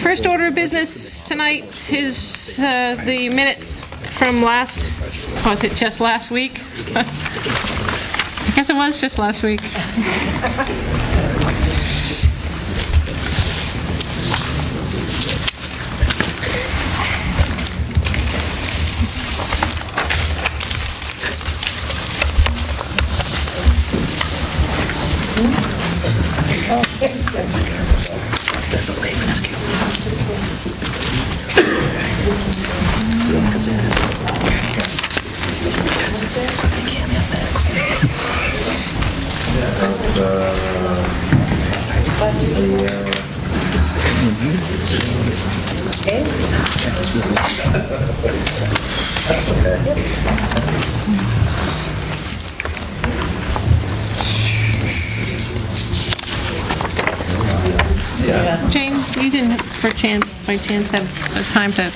First order of business tonight is the minutes from was it just last week? I guess it was just last week. That's a layman's skill. Jane, you didn't, by chance, have time to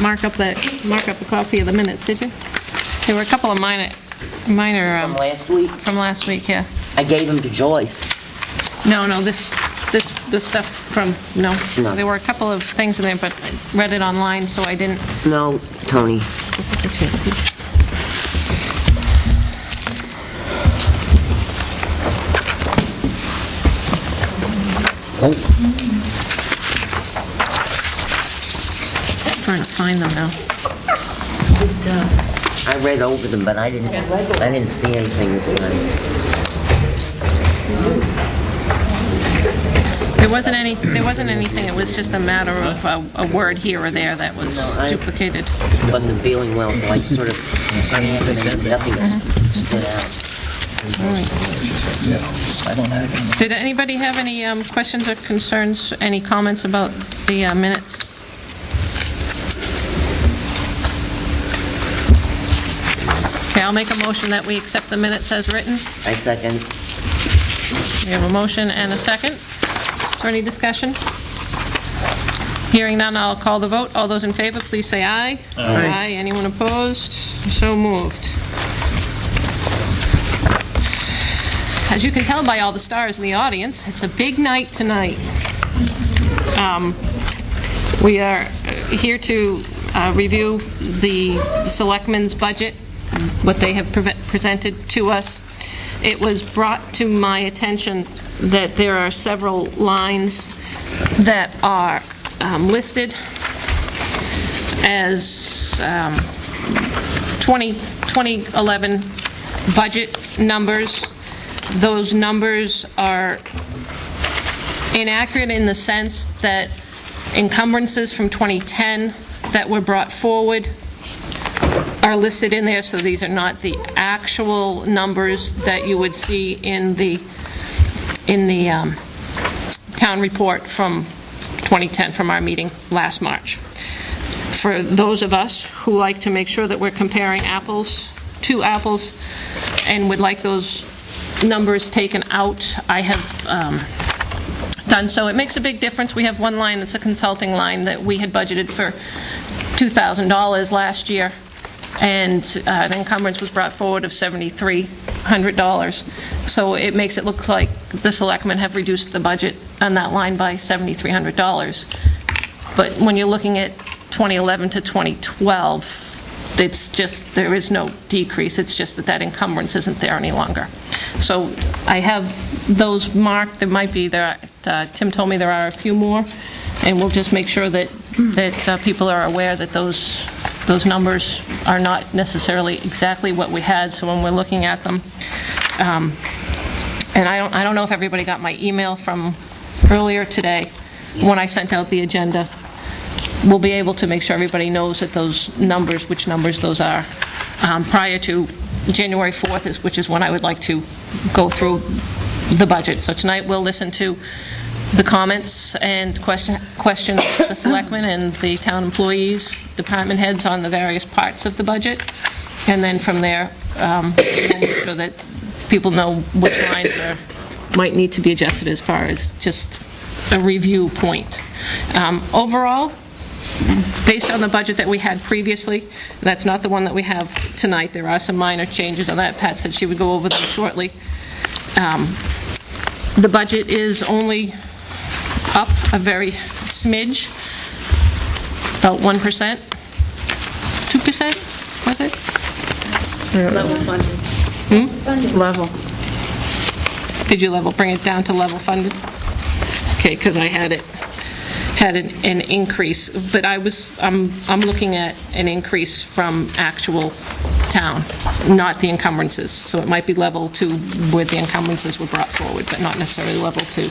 mark up a copy of the minutes, did you? There were a couple of minor. From last week? From last week, yeah. I gave them to Joyce. No, the stuff from, no. No. There were a couple of things in there, but I read it online, so I didn't. No, Tony. Trying to find them now. I read over them, but I didn't see anything this time. There wasn't anything. It was just a matter of a word here or there that was duplicated. I wasn't feeling well, so I sort of nothing stood out. Did anybody have any questions or concerns, any comments about the minutes? Okay, I'll make a motion that we accept the minutes as written. I second. We have a motion and a second. Is there any discussion? Hearing none, I'll call the vote. All those in favor, please say aye. Aye. Anyone opposed? So moved. As you can tell by all the stars in the audience, it's a big night tonight. We are here to review the selectmen's budget, what they have presented to us. It was brought to my attention that there are several lines that are listed as 2011 budget numbers. Those numbers are inaccurate in the sense that encumbrances from 2010 that were brought forward are listed in there, so these are not the actual numbers that you would see in the town report from 2010, from our meeting last March. For those of us who like to make sure that we're comparing apples to apples and would like those numbers taken out, I have done so. It makes a big difference. We have one line that's a consulting line that we had budgeted for $2,000 last year, and the encumbrance was brought forward of $7,300. So it makes it look like the selectmen have reduced the budget on that line by $7,300. But when you're looking at 2011 to 2012, it's just, there is no decrease. It's just that encumbrance isn't there any longer. So I have those marked. There might be, Tim told me there are a few more, and we'll just make sure that people are aware that those numbers are not necessarily exactly what we had, so when we're looking at them. And I don't know if everybody got my email from earlier today when I sent out the agenda. We'll be able to make sure everybody knows that those numbers, which numbers those are, prior to January 4th, which is when I would like to go through the budget. So tonight we'll listen to the comments and questions of the selectmen and the town employees, department heads on the various parts of the budget, and then from there we'll make sure that people know which lines might need to be adjusted as far as just a review point. Overall, based on the budget that we had previously, that's not the one that we have tonight. There are some minor changes on that. Pat said she would go over them shortly. The budget is only up a very smidge, about 1%, 2%, was it? Level funded. Level. Did you bring it down to level funded? Okay, because I had an increase, but I'm looking at an increase from actual town, not the encumbrances. So it might be level to where the encumbrances were brought forward, but not necessarily level to.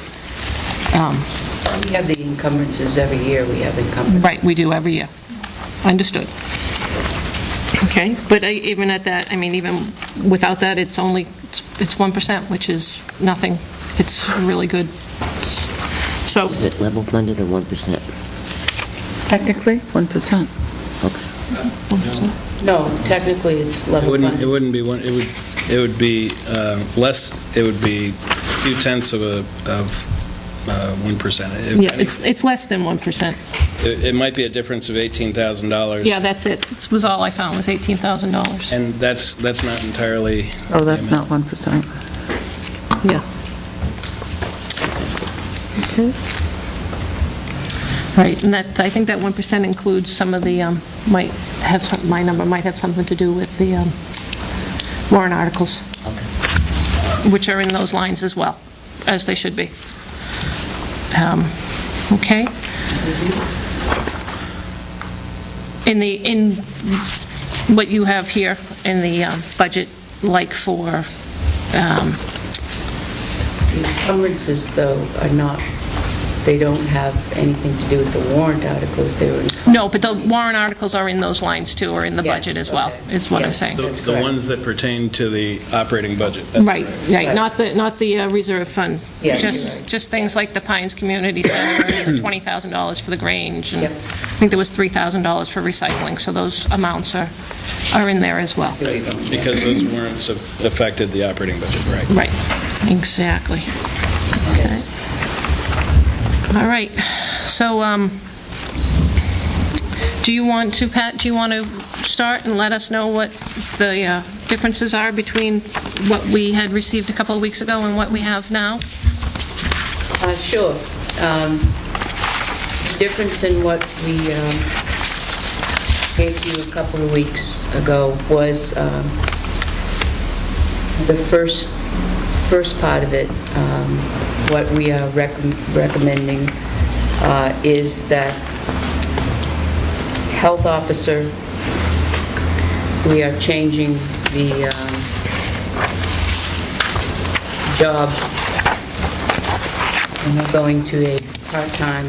We have the encumbrances every year, we have encumbrances. Right, we do every year. Understood. Okay, but even at that, I mean, even without that, it's 1%, which is nothing. It's really good. So, Is it level funded or 1%? Technically, 1%. Okay. No, technically, it's It level wouldn't, it funded. wouldn't be one, it would be less, it would be a few tenths of 1%. yeah, it's less than 1%. It might be a difference of $18,000. Yeah, that's it. This was all I found, was $18,000. And that's not entirely. Oh, that's not 1%. Yeah. Okay. Right, and that, I think that 1% includes some of the, my number might have something to do with the warrant articles, which are in those lines as well, as they should be. Okay? In what you have here in the budget, like for, The encumbrances, though, are not, they don't have anything to do with the warrant articles, they were... no, but the warrant articles are in those lines too, or in the Yes, budget as well, okay. is what I'm Yes. saying. The ones that pertain to the operating budget. That's Right, right, not the reserve fund. Yeah, you're right. Just things like the Pines Community Center, and the $20,000 for the Grange, and Yep. I think there was $3,000 for recycling, so those amounts are in there as well. Because those warrants have affected the operating budget, right? Right, exactly. Okay. All right, so, do you want to, Pat, do you want to start and let us know what the differences are between what we had received a couple of weeks ago and what we have now? Sure. Difference in what we gave you a couple of weeks ago was the first part of it. What we are recommending is that health officer, we are changing the job, and we're going to a part-time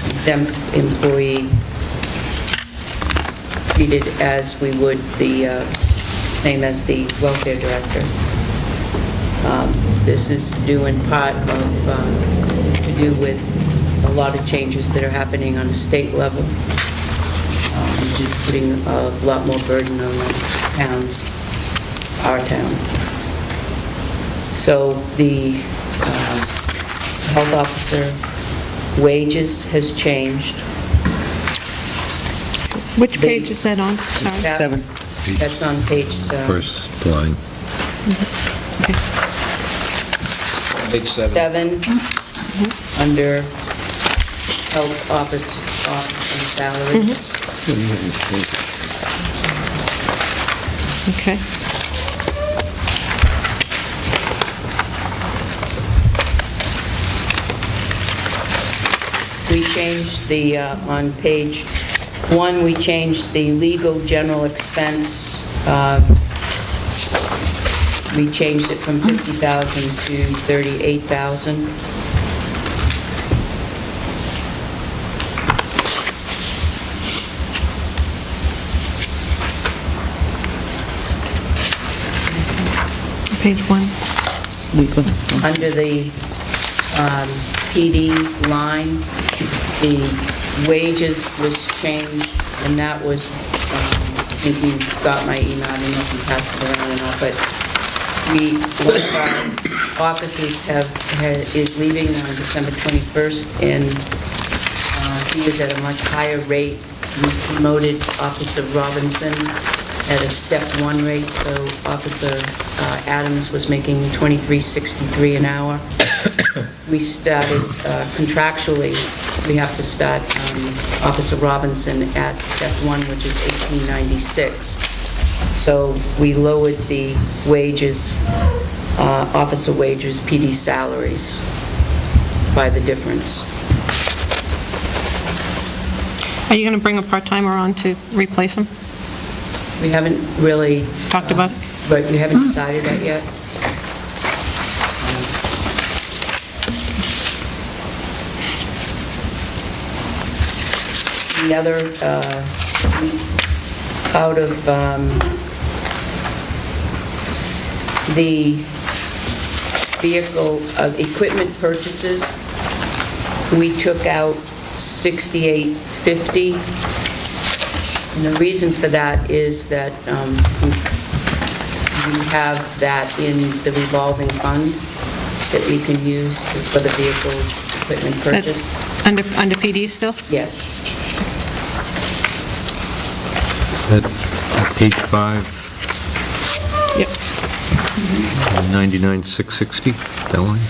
exempt employee, treated as we would the same as the welfare director. This is due in part to do with a lot of changes that are happening on a state level, which is putting a lot more burden on the towns, our town. So the health officer wages has changed. Which page is that on? Sorry. That's on page 7. First line. Page 7. 7, under health office and salary. Okay. We changed the, on page 1, we changed the legal general expense. We changed it from 50,000 to 38,000. Page 1. Legal. Under the PD line, the wages was changed, and that was, I think you got my email, I don't know if you passed it around or not, but one of our offices is leaving on December 21st, and he is at a much higher rate. We promoted Officer Robinson at a step 1 rate, so Officer Adams was making $23.63 an hour. we started contractually, we have to start Officer Robinson at step 1, which is 1896. So we lowered the wages, officer wages, PD salaries by the difference. Are you going to bring a part-timer on to replace him? We haven't really... Talked about it? But we haven't decided that yet. The other, out of the vehicle, equipment purchases, we took out $68.50. And the reason for that is that we have that in the revolving fund that we can use for the vehicle equipment purchase. That's under PD still? Yes. At page 5, Yep. 99,660, that line?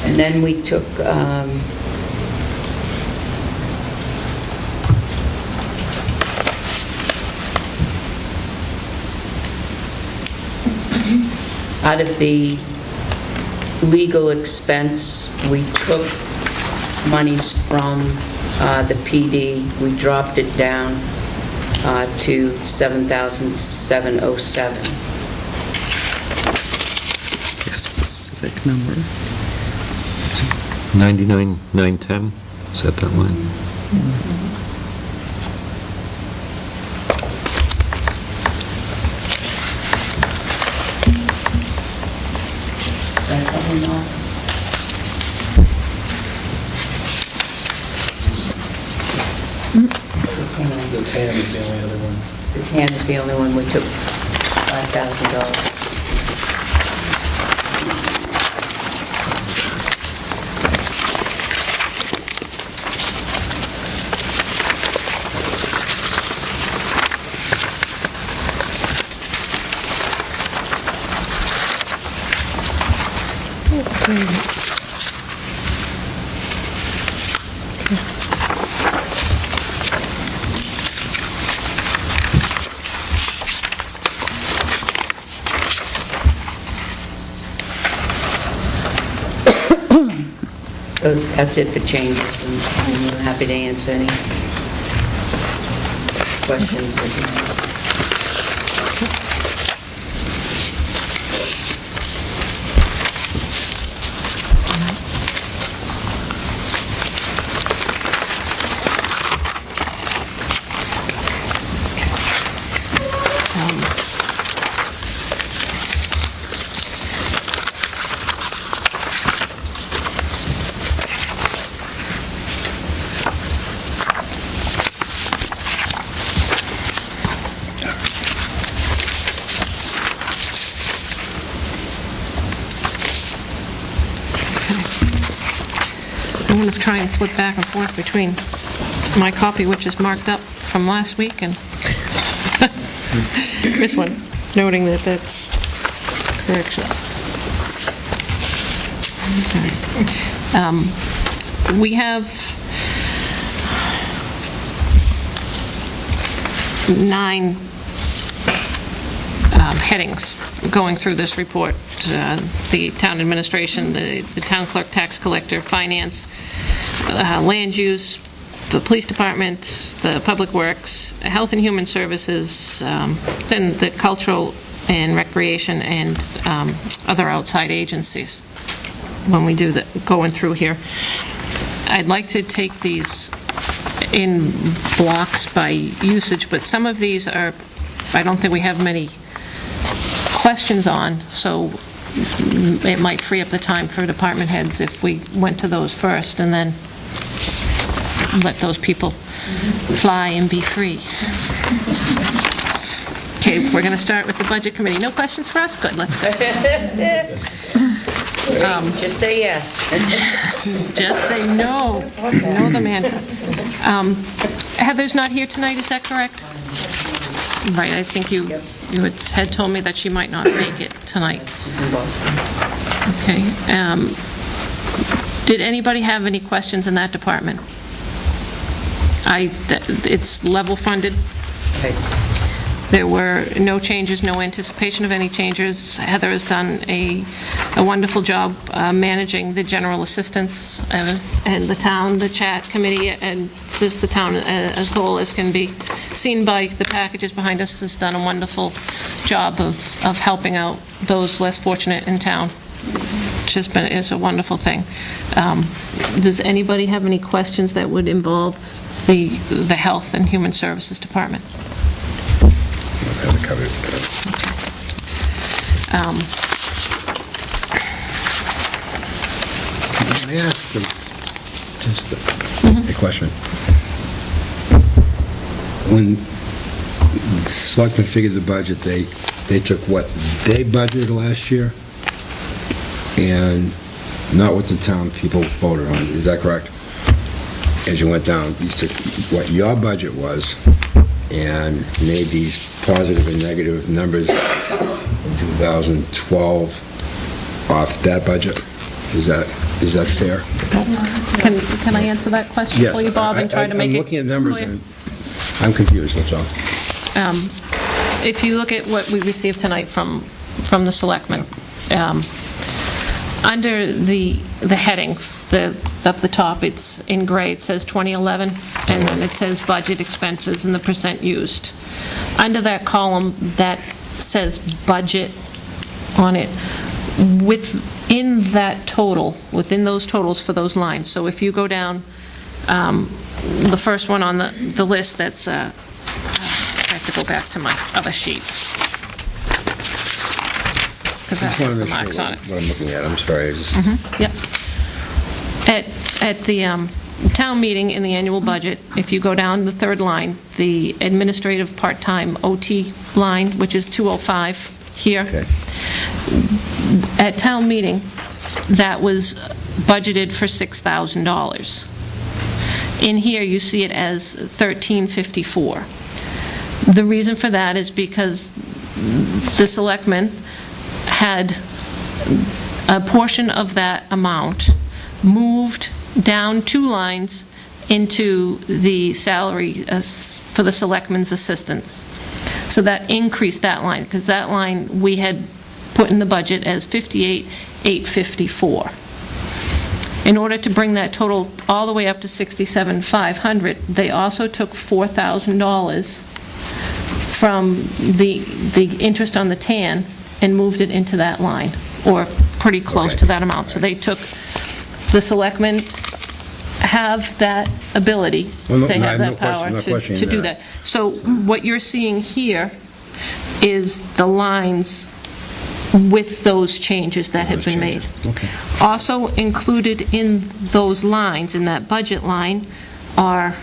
And then we took, out of the legal expense, we took monies from the PD. We dropped it down to $7,707. A specific number. 99,910, is that line? The tan is the only other one. The tan is the only one we took $5,000. So that's it for changes, and I'm happy to answer any questions that you have. I'm going to try and flip back and forth between my copy, which is marked up from last week, and this one, noting that that's corrections. Okay. We have 9 headings going through this report. The town administration, the town clerk, tax collector, finance, land use, the police department, the public works, health and human services, then the cultural and recreation and other outside agencies when we do the going through here. I'd like to take these in blocks by usage, but some of these are, I don't think we have many questions on, so it might free up the time for department heads if we went to those first and then let those people fly and be free. Okay, we're going to start with the Budget Committee. No questions for us? Good, let's go. Just say yes. Just say no. No, the man. Heather's not here tonight, is that correct? Right, I think you had told me that she might not make it tonight. She's in Boston. Okay. Did anybody have any questions in that department? It's level funded. Okay. There were no changes, no anticipation of any changes. Heather has done a wonderful job managing the general assistance and the town, the chat committee, and just the town as a whole, as can be seen by the packages behind us, has done a wonderful job of helping out those less fortunate in town. It's a wonderful thing. Does anybody have any questions that would involve the Health and Human Services Department? Covered. Can I ask just a question? When the selectmen figured the budget, they took what they budgeted last year and not what the town people voted on. Is that correct? As you went down, you took what your budget was and made these positive and negative numbers in 2012 off that budget. Is that fair? Can I answer that question for you, Bob, and try to make it I'm looking at numbers clear? and I'm confused, that's all. If you look at what we received tonight from the selectmen, under the heading, up the top, it's in gray, it says 2011, and then it says budget expenses and the percent used. Under that column that says budget on it, within that total, within those totals for those lines, so if you go down, the first one on the list, that's, I have to go back to my other sheet, because that has the marks on it. What I'm looking at, I'm sorry. Yep. At the town meeting in the annual budget, if you go down the third line, the administrative part-time OT line, which is 205 here. Okay. At town meeting, that was budgeted for $6,000. In here, you see it as $1,354. The reason for that is because the selectmen had a portion of that amount moved down 2 lines into the salary for the selectmen's assistants. So that increased that line, because that line we had put in the budget as $58,854. In order to bring that total all the way up to $67,500, they also took $4,000 from the interest on the TAN and moved it into that line, or pretty close to that amount. So they took, the selectmen have that ability, they have that power to do that. So what you're seeing here is the lines with those changes that have been made. Okay. Also included in those lines, in that budget line, are,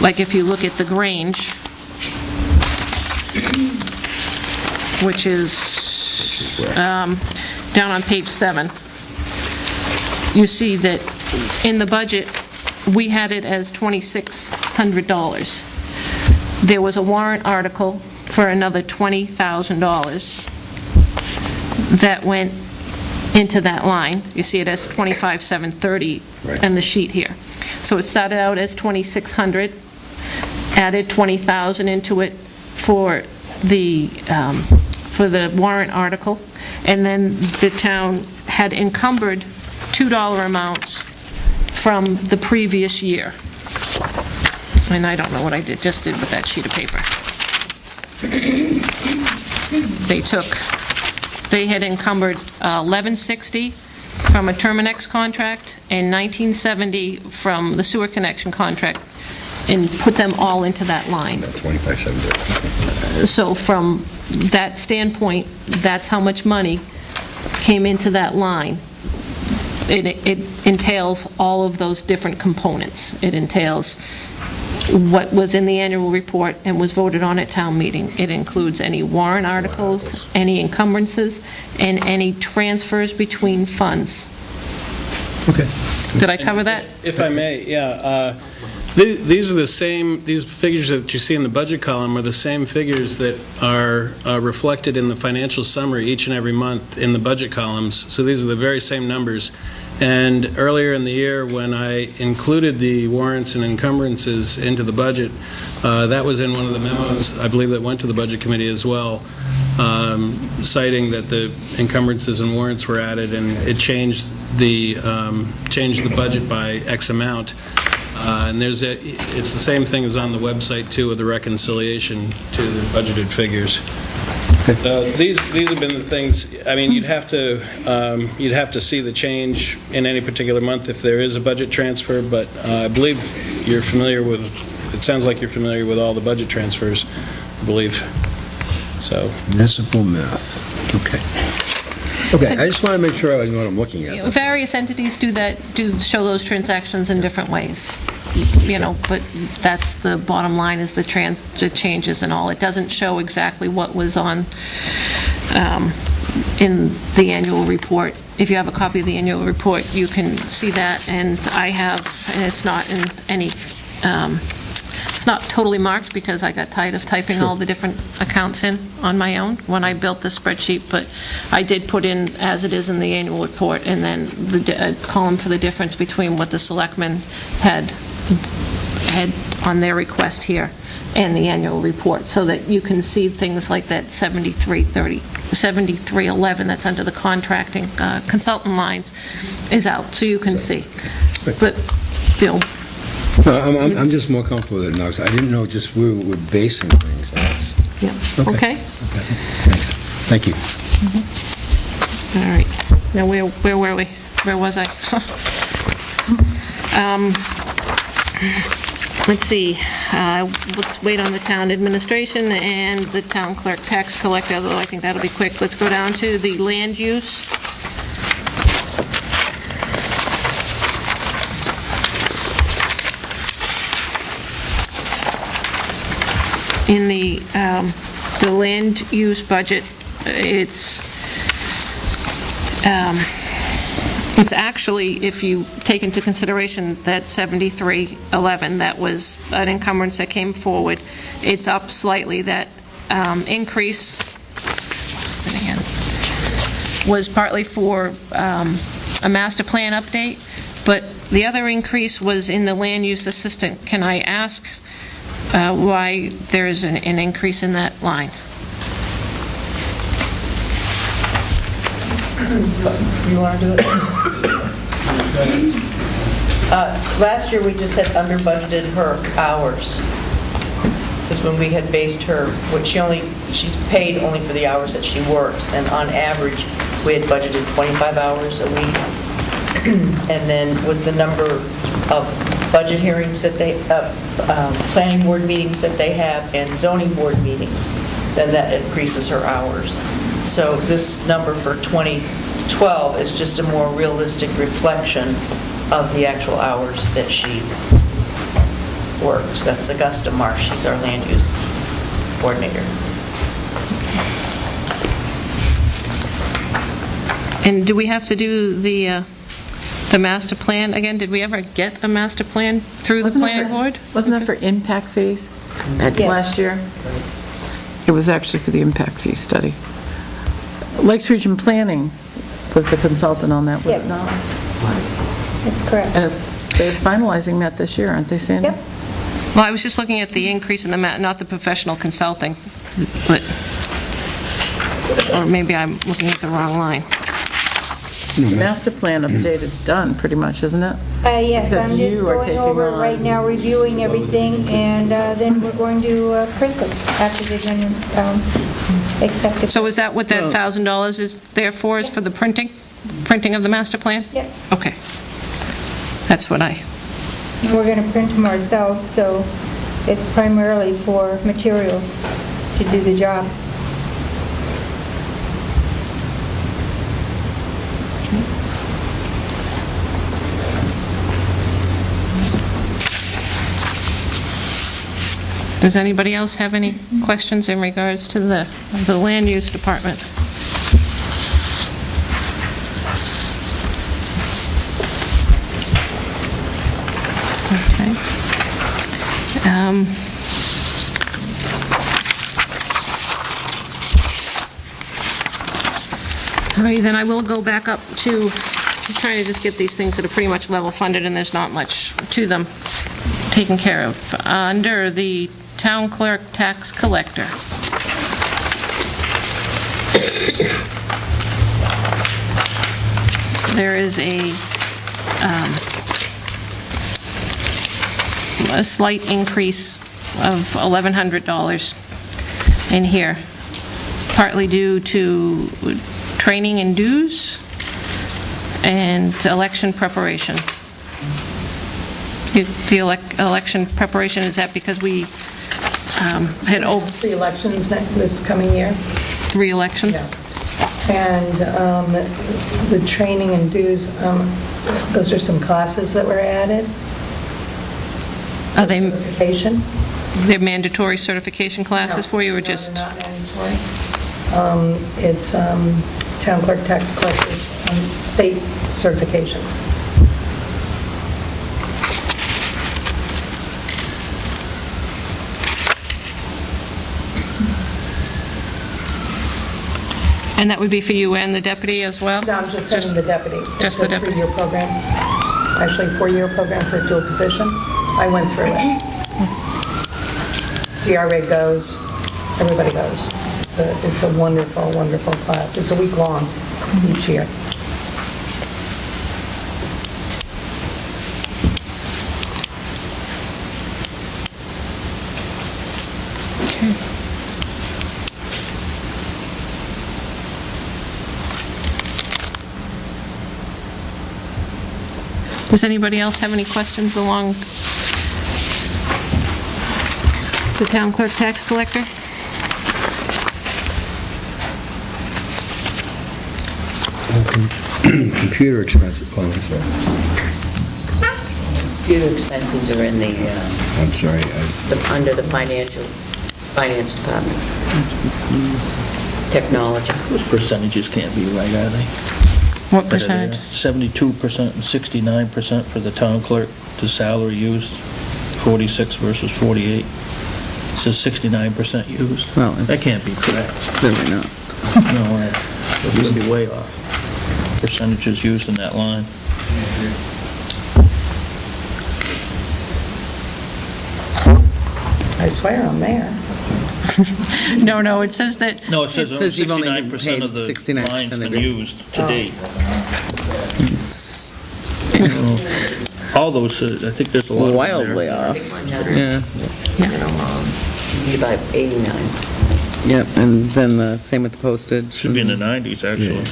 like if you look at the Grange, which is down on page 7, you see that in the budget, we had it as $2,600. There was a warrant article for another $20,000 that went into that line. You see it as $25,730 in the sheet here. So it started out as $2,600, added $20,000 into it for the warrant article, and then the town had encumbered $2 amounts from the previous year. And I don't know what I just did with that sheet of paper. They had encumbered $1,160 from a Terminex contract and $1,970 from the sewer connection contract, and put them all into that line. About 25,700. So from that standpoint, that's how much money came into that line. It entails all of those different components. It entails what was in the annual report and was voted on at town meeting. It includes any warrant articles, any encumbrances, and any transfers between funds. Okay. Did I cover that? If I may, yeah. These are the same, these figures that you see in the budget column are the same figures that are reflected in the financial summary each and every month in the budget columns. So these are the very same numbers. And earlier in the year, when I included the warrants and encumbrances into the budget, that was in one of the memos, I believe, that went to the Budget Committee as well, citing that the encumbrances and warrants were added, and it changed the budget by X amount. And it's the same thing as on the website, too, with the reconciliation to the budgeted figures. So these have been the things, I mean, you'd have to see the change in any particular month if there is a budget transfer, but I believe you're familiar with, it sounds like you're familiar with all the budget transfers, I believe. So. Municipal math, okay. Okay, I just want to make sure I know what I'm looking at. Various entities do show those transactions in different ways, but that's the bottom line, is the changes and all. It doesn't show exactly what was on in the annual report. If you have a copy of the annual report, you can see that, and I have, and it's not in any, it's not totally marked because I got tired of typing all the different accounts in on my own when I built the spreadsheet, but I did put in as it is in the annual report, and then the column for the difference between what the selectmen had on their request here and the annual report, so that you can see things like that 7311 that's under the contracting consultant lines is out, so you can see. But, Bill. No, I'm just more comfortable with it now, because I didn't know just where we're basing things. Yeah. Okay. Thanks. Thank you. All right. Now, where were we? Where was I? Let's see. Let's wait on the town administration and the town clerk tax collector, although I think that'll be quick. Let's go down to the land use. In the land use budget, it's actually, if you take into consideration that 7311, that was an encumbrance that came forward, it's up slightly. That increase was partly for a master plan update, but the other increase was in the land use assistant. Can I ask why there's an increase in that line? You want to do it? Last year, we just had under budgeted her hours. Because when we had based her, she's paid only for the hours that she works, and on average, we had budgeted 25 hours a week. And then with the number of budget hearings that planning board meetings that they have, and zoning board meetings, then that increases her hours. So this number for 2012 is just a more realistic reflection of the actual hours that she works. That's Augusta Marsh. She's our land use coordinator. And do we have to do the master plan again? Did we ever get a master plan through the planning board? Wasn't that for impact fees Yes. last year? It was actually for the impact fee study. Lakes Region Planning was the consultant on that, was it Yes. not? That's correct. And they're finalizing that this year, aren't they, Sandy? Yep. Well, I was just looking at the increase in the, not the professional consulting, but, or maybe I'm looking at the wrong line. The master plan update is done, pretty much, isn't it? Yes, Except I'm just you are going taking over it on- right now, reviewing everything, and then we're going to print them after they've been accepted. So is that what that $1,000 is there for, is for the printing of the master plan? Yep. Okay. That's what I, We're going to print them ourselves, so it's primarily for materials to do the job. Does anybody else have any questions in regards to the land use department? Okay. All right, then I will go back up to trying to just get these things that are pretty much level funded and there's not much to them taken care of. Under the town clerk tax collector. There is a slight increase of $1,100 in here, partly due to training and dues and election preparation. The election preparation, is that because we had over 3 elections this coming year. 3 elections? Yeah. And the training and dues, those are some classes that were added. Are they Certification. they're mandatory certification classes for you, or No, just? they're not mandatory. It's town clerk tax collectors state certification. And that would be for you and the deputy as well? No, I'm just saying the deputy. Just the deputy. It's a 3-year program, actually 4-year program for a dual position. I went through it. DRA goes, everybody goes. It's a wonderful, wonderful class. It's a week long each year. Does anybody else have any questions along the town clerk tax collector? Computer expenses, oh, I'm sorry. Computer expenses are in the, I'm sorry. under the finance department. Technology. Those percentages can't be right, are they? What percentage? 72% and 69% for the town clerk, the salary used, 46 versus 48. It says 69% used. Well, That can't be correct. clearly not. No, it's going to be way off. Percentages used in that line. I swear I'm there. No, it says that, No, it says It says you've only been 69% paid of the 69% line's of been your- used to date. It's All those, I think there's a lot of them wildly there. off. Yeah, Be about 89. yep, and then the same with the postage. Should be in the 90s, actually.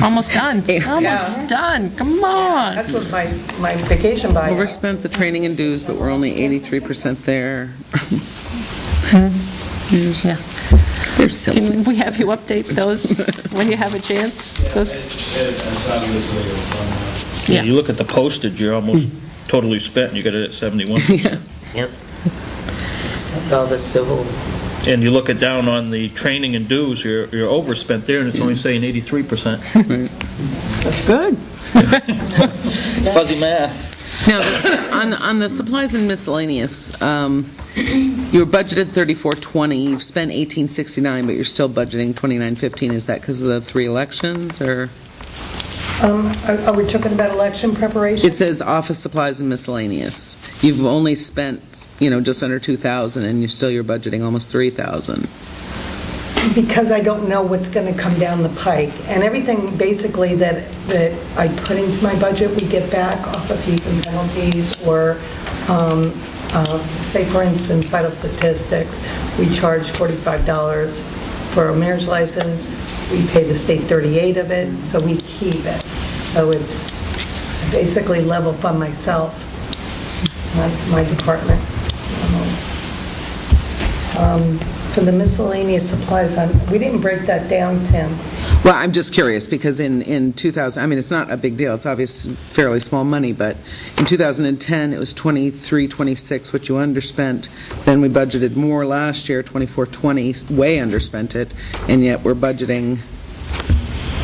almost done, almost done, come on. That's what my vacation buyout. Overspent the training and dues, but we're only 83% there. Yeah. They're silly. Can we have you update those when you have a chance? Those- Yeah, Yeah. you look at the postage, you're almost totally spent, and you got it at 71%. Yep. That's all the civil. And you look it down on the training and dues, you're overspent there, and it's only saying 83%. That's good. Fuzzy math. Now, on the supplies and miscellaneous, you were budgeted 3420, you've spent 1869, but you're still budgeting 2915. Is that because of the 3 elections, or? Are we talking about election preparation? It says office supplies and miscellaneous. You've only spent, just under 2,000, and you're budgeting almost 3,000. Because I don't know what's going to come down the pike. And everything basically that I put into my budget, we get back off of fees and penalties, or say, for instance, vital statistics, we charge $45 for a mayor's license, we pay the state 38 of it, so we keep it. So it's basically level fund myself, my department. For the miscellaneous supplies, we didn't break that down, Tim. Well, I'm just curious, because in 2000, I mean, it's not a big deal, it's obviously fairly small money, but in 2010, it was 2326, which you underspent. Then we budgeted more last year, 2420, way underspent it, and yet we're budgeting,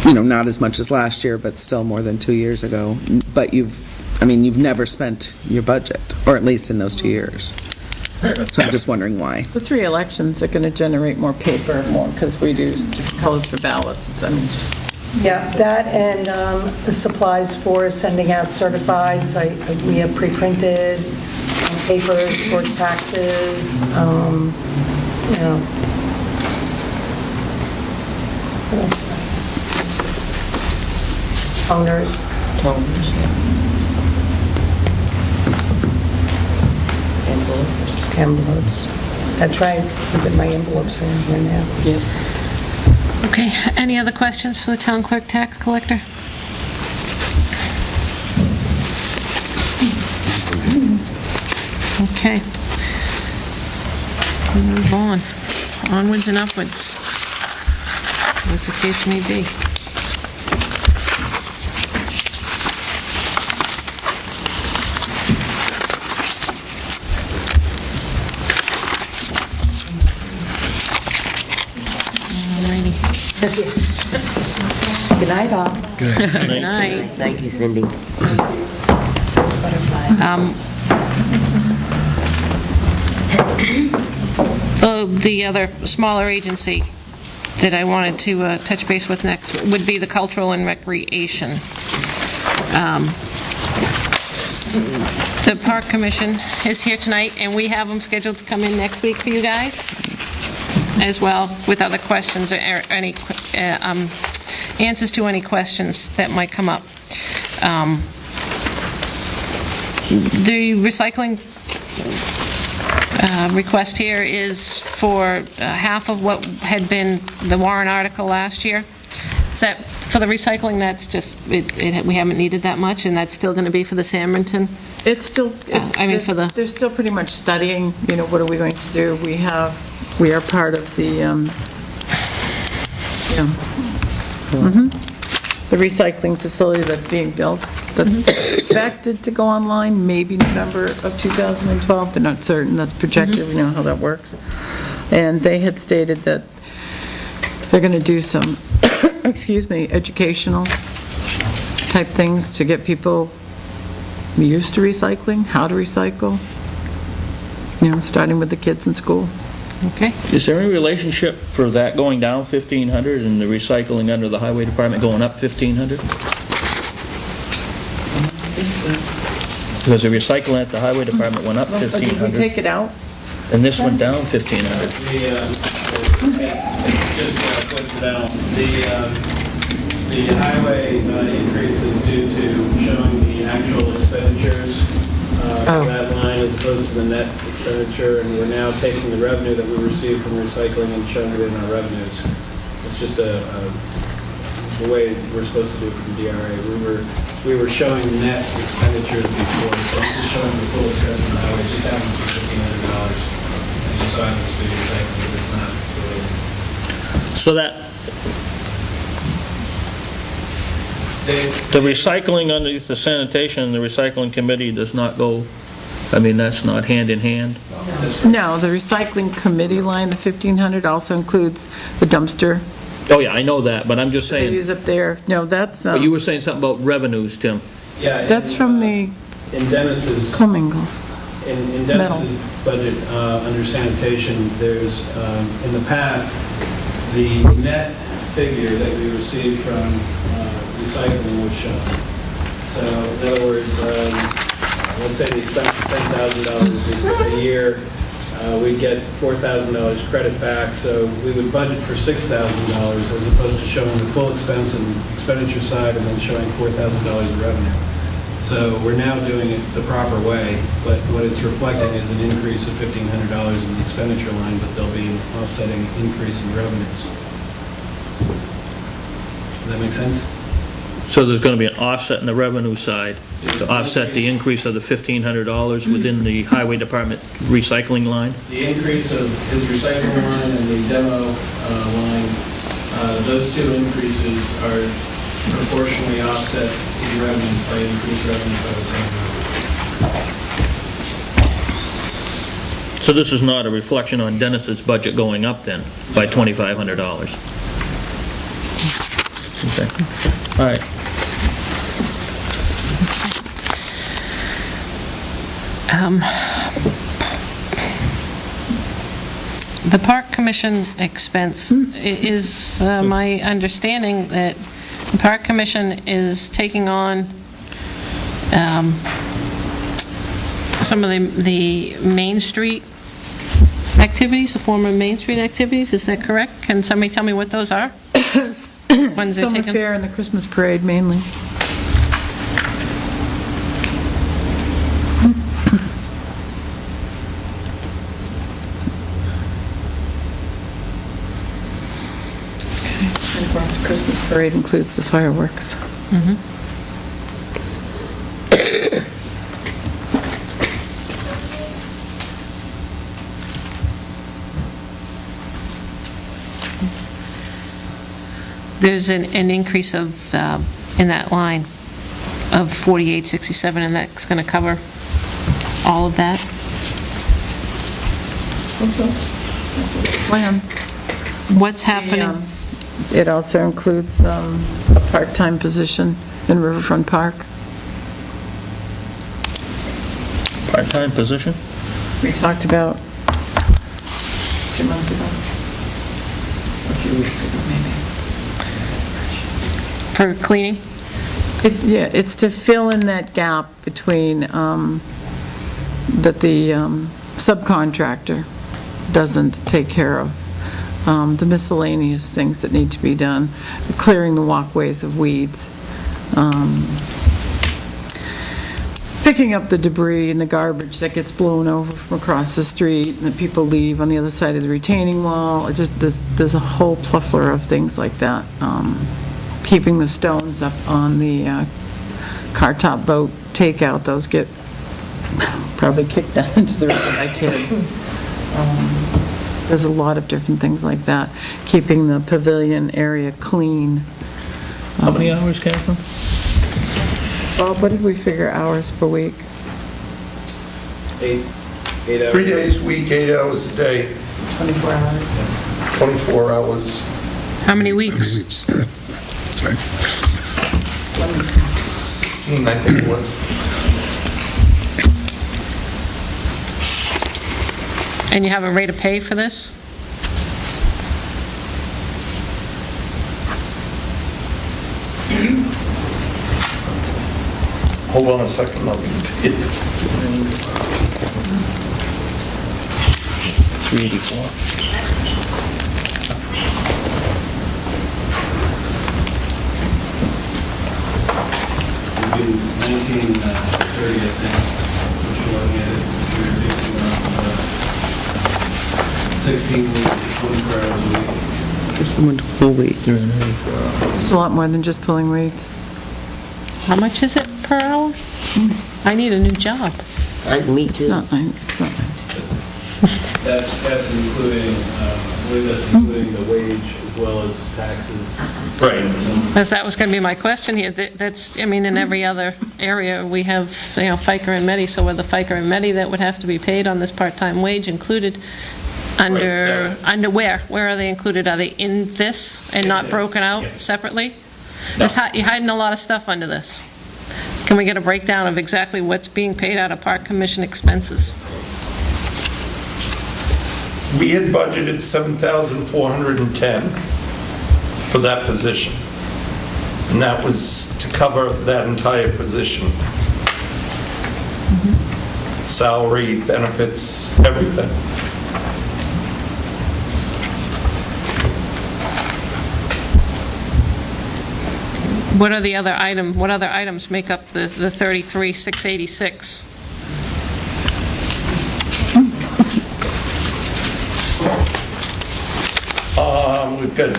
not as much as last year, but still more than 2 years ago. But you've never spent your budget, or at least in those 2 years. So I'm just wondering why. The 3 elections are going to generate more paper, more, because we do different colors for ballots. Yeah, that and the supplies for sending out certifieds. We have pre-printed papers for taxes, what else? Toners. Envelopes. That's right. Look at my envelopes around here now. Yep. Okay, any other questions for the town clerk tax collector? Okay. We'll move on. Onwards and upwards, as the case may be. Good night, all. Good night. Thank you, Cindy. The other smaller agency that I wanted to touch base with next would be the Cultural and Recreation. The Park Commission is here tonight, and we have them scheduled to come in next week for you guys, as well, with other questions or any answers to any questions that might come up. The recycling request here is for half of what had been the warrant article last year. Is that for the recycling? That's just, we haven't needed that much, and that's still going to be for the Samrington? It's still, they're still pretty much studying, what are we going to do? We are part of the, the recycling facility that's being built. That's expected to go online maybe November of 2012. They're not certain. That's projected. We know how that works. And they had stated that they're going to do some, educational type things to get people used to recycling, how to recycle, starting with the kids in school. Okay. Is there any relationship for that going down 1,500 and the recycling under the highway department going up 1,500? Because the recycling at the highway department went up 1,500. Did we take it out? And this went down 1,500. Just coincidental. The highway increase is due to showing the actual expenditures for that line as opposed to the net expenditure, and we're now taking the revenue that we received from recycling and showing it in our revenues. It's just the way we're supposed to do it for the DRA. We were showing net expenditures before, so this is showing the full expense on the highway. It just happens to be $1,500. And you saw it in the recycling, but it's not related. So that, the recycling underneath the sanitation and the recycling committee does not go, that's not hand in hand? No, the recycling committee line, the 1,500, also includes the dumpster. Oh, yeah, I know that, but I'm just They saying, use up there. No, that's... but you were saying something about revenues, Tim. Yeah. That's from the in Dennis's commingles. In Dennis's budget under sanitation, there's in the past the net figure that we received from recycling was shown. So in other words, let's say the expense is $10,000 a year. We'd get $4,000 credit back, so we would budget for $6,000 as opposed to showing the full expense and expenditure side and then showing $4,000 of revenue. So we're now doing it the proper way, but what it's reflecting is an increase of $1,500 in the expenditure line, but there'll be an offsetting increase in revenues. Does that make sense? So there's going to be an offset in the revenue side to offset the increase of the $1,500 within the highway department recycling line? The increase of his recycling line and the demo line Those two increases are proportionally offset in revenue by increased revenue by the same amount. So this is not a reflection on Dennis's budget going up then by $2,500? Okay, all right. The Park Commission expense, is my understanding that the Park Commission is taking on some of the Main Street activities, the former Main Street activities, is that correct? Can somebody tell me what those are? Ones they're Summer taking? fair and the Christmas parade mainly. And of course, the Christmas parade includes the fireworks. There's an increase of, in that line, of 4867, and that's going to cover all of that? Plan. What's happening? It also includes a part-time position in Riverfront Park. Part-time position? We talked about 2 months ago. A few weeks ago, maybe. For cleaning? It's to fill in that gap between, that the subcontractor doesn't take care of, the miscellaneous things that need to be done, clearing the walkways of weeds, picking up the debris and the garbage that gets blown over from across the street and that people leave on the other side of the retaining wall. There's a whole plethora of things like that. Keeping the stones up on the car top boat takeout, those get probably kicked down into the river by kids. There's a lot of different things like that. Keeping the pavilion area clean. How many hours, Catherine? Bob, what did we figure hours per week? 8 hours. 3 days a week, 8 hours a day, 24 hours. 24 hours. How many weeks? 16, I think it was. And you have a rate of pay for this? Hold on a second, I'll get it. 384. It'd be 1930, I think, which you're looking at it, you're reducing around 16 weeks to 24 hours a week. For someone to pull weeds. It's a lot more than just pulling weeds. How much is it per hour? I need a new job. Me It's not, it's not. That's including, I believe that's including the wage as well as taxes. Right. Because that was going to be my question here. That's, I mean, in every other area, we have, FICA and Medi, so are the FICA and Medi that would have to be paid on this part-time wage included under, Right, under where? Where are they included? Are they in this and not broken out separately? You're hiding a lot of stuff under this. Can we get a breakdown of exactly what's being paid out of Park Commission expenses? We had budgeted $7,410 for that position. And that was to cover that entire position. Salary, benefits, everything. What are the other what other items make up the 33,686? We've got,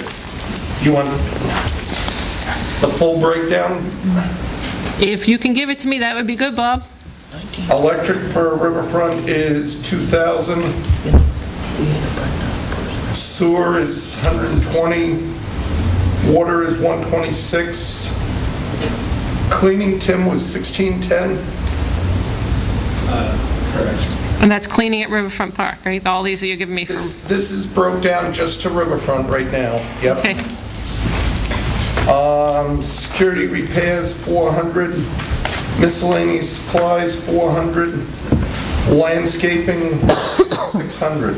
you want the full breakdown? If you can give it to me, that would be good, Bob. Electric for Riverfront is $2,000. Sewer is $120. Water is 126. Cleaning, Tim, was 1610. And that's cleaning at Riverfront Park, right? All these are you giving me from, This is broke down just to Riverfront right now. Yep. okay. Security repairs, 400. Miscellaneous supplies, 400. Landscaping, 600.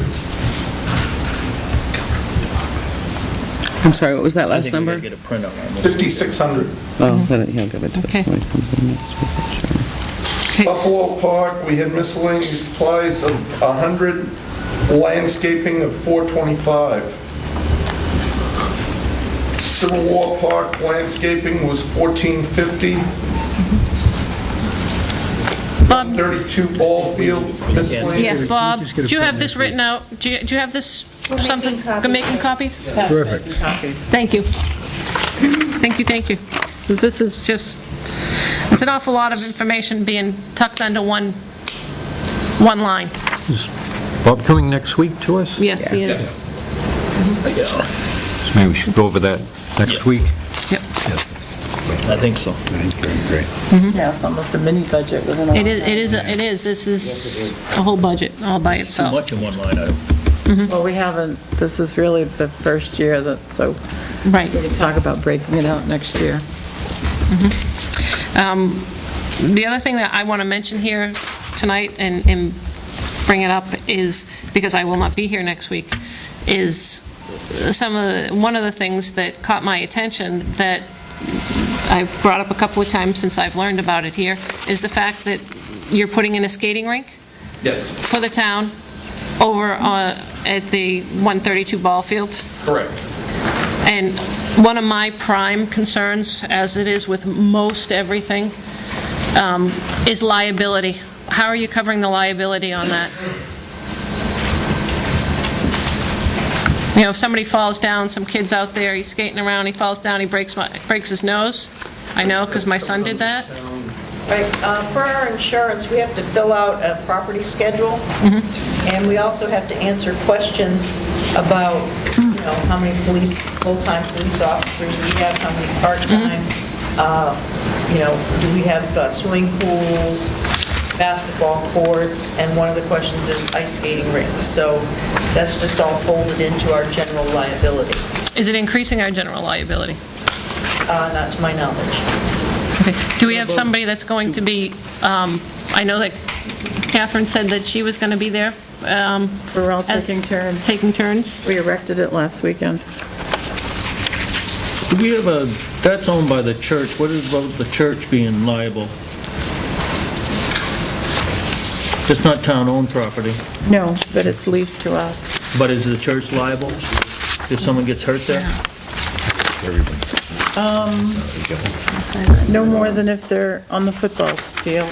I'm sorry, what was that I last think we number? gotta get a print on that. 5,600. Oh, then, yeah, give it to us Okay. when it comes in next week, sure. Okay. Buffalo Park, we had miscellaneous supplies of 100. Landscaping of 425. Civil War Park landscaping was 1450. Bob, 32 ball field miscellaneous. yes, Bob, just get a do you have print this written out? Do you have this, something, copies. making copies? Perfect. Thank you. Thank you, thank you. 'Cause this is just, it's an awful lot of information being tucked under one line. Is Bob coming next week to us? Yes, he is. So maybe we should go over that next week? Yep. I think so. Great. Yeah, it's almost a mini budget within all. It is. This is a whole budget all by Too itself. much in one line item. Well, we haven't, this is really the first year that, so Right. we can talk about breaking it out next year. The other thing that I want to mention here tonight and bring it up is, because I will not be here next week, is one of the things that caught my attention that I've brought up a couple of times since I've learned about it here, is the fact that you're putting in a skating rink Yes, for the town over at the 132 ball field. correct. And one of my prime concerns, as it is with most everything, is liability. How are you covering the liability on that? You know, if somebody falls down, some kid's out there, he's skating around, he falls down, he breaks his nose. I know, because my son did that. Right, for our insurance, we have to fill out a property schedule, and we also have to answer questions about, how many full-time police officers we have, how many part-time, do we have swimming pools, basketball courts, and one of the questions is ice skating rinks. So that's just all folded into our general liability, Is it increasing our general liability? not to my knowledge. Okay. Do we have somebody that's going to be, I know that Catherine said that she was going to be there. We're all as- taking turns. Taking turns? We erected it last weekend. Do we have that's owned by the church. What is about the church being liable? It's not town-owned property, No, but it's leased to us. but is the church liable if someone gets hurt there? No more than if they're on the football field.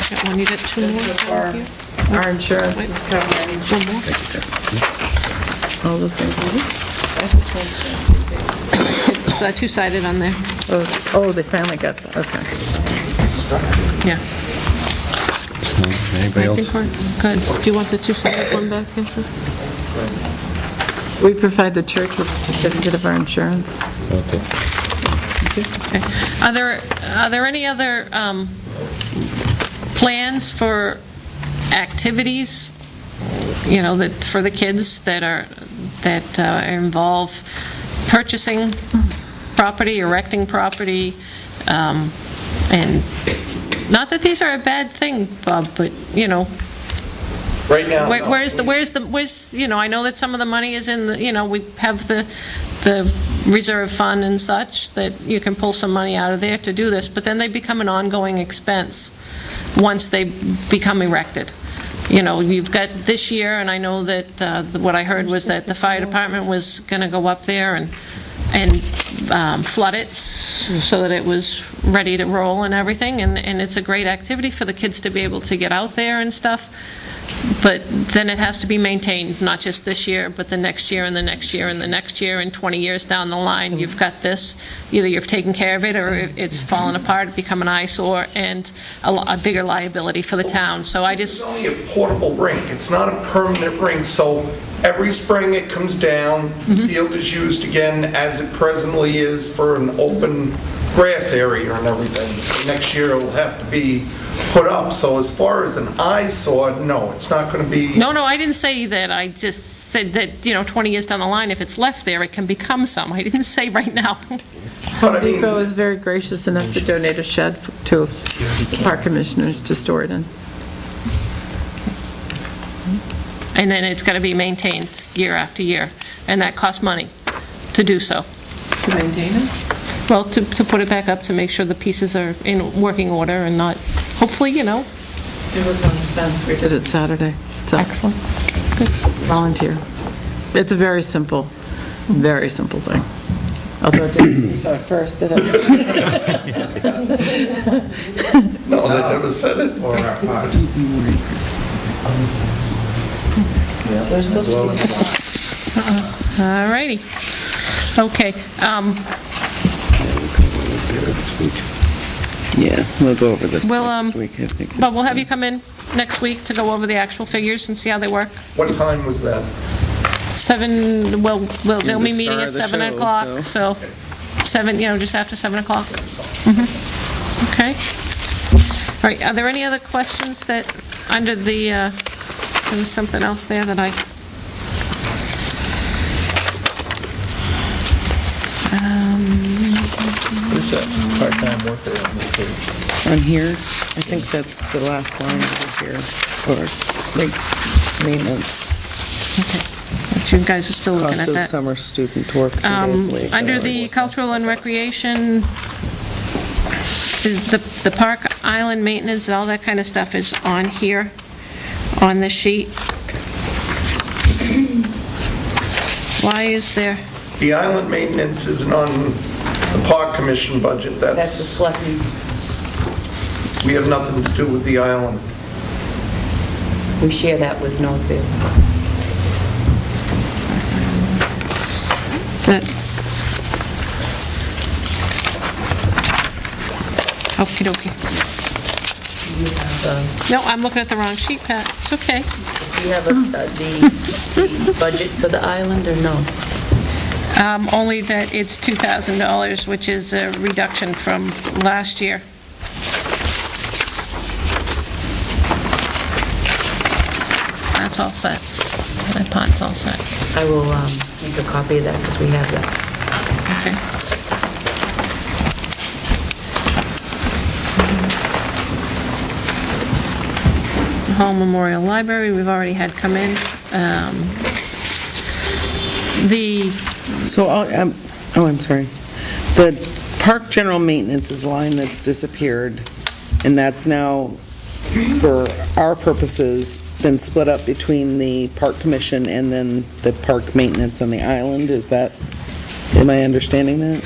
Got one, you got two more down here? Our insurance is covering One more? all the things. It's two-sided on there. Oh, they finally got that, okay. Yeah. Anybody I else? think we're good. Do you want the two-sided one back, Catherine? We provide the church with a certificate of our insurance. Okay. Okay. Are there any other plans for activities, that for the kids that involve purchasing property, erecting property, and not that these are a bad thing, Bob, but Right now, no. where's I know that some of the money is in the, we have the reserve fund and such, that you can pull some money out of there to do this, but then they become an ongoing expense once they become erected. You've got this year, and I know that what I heard was that the fire department was going to go up there and flood it so that it was ready to roll and everything, and it's a great activity for the kids to be able to get out there and stuff. But then it has to be maintained, not just this year, but the next year and the next year and the next year, and 20 years down the line, you've got this, either you've taken care of it or it's fallen apart, become an eyesore, and a bigger liability for the town. So I just... It's only a portable rink. It's not a permanent rink, so every spring it comes down, the field is used again as it presently is for an open grass area and everything. Next year it'll have to be put up, so as far as an eyesore, no, it's not going to be... No, I didn't say that. I just said that, 20 years down the line, if it's left there, it can become some. I didn't say right now. Home Depot is very gracious enough to donate a shed to the park commissioners to store it in. And then it's got to be maintained year after year, and that costs money to do so. To maintain it? Well, to put it back up, to make sure the pieces are in working order and not, hopefully, It was on the fence. We did it Saturday. It's excellent. volunteer. It's a very simple thing. Although it didn't seem so at first, did it? No, they never said it. So we're supposed to be... All righty. Okay. Yeah, we'll go over this We'll, next week, I think. But we'll have you come in next week to go over the actual figures and see how they work. What time was that? 7, well, they'll You're be the meeting star at of the 7 show, o'clock, so 7, just after 7 o'clock. Okay. All right, are there any other questions that, under the, there was something else there that I... Where's that part-time worker on this page? On here, I think that's the last line over here, or like maintenance. Okay. So you guys are still looking Cost at of that. summer student work 3 days a week. Under the cultural and recreation, the park island maintenance and all that kind of stuff is on here, on this sheet. Why is there? The island maintenance isn't on the park commission budget. That's the That's, selectmen's. we have nothing to do with the island. We share that with Northfield. Okey dokey. No, I'm looking at the wrong sheet, Pat. It's okay. Do you have the budget for the island, or no? Only that it's $2,000, which is a reduction from last year. That's all set. My pot's all set. I will make a copy of that, because we have that. Okay. Hall Memorial Library, we've already had come in. So, I'm sorry. The park general maintenance is a line that's disappeared, and that's now, for our purposes, been split up between the park commission and then the park maintenance on the island. Is that, am I understanding that?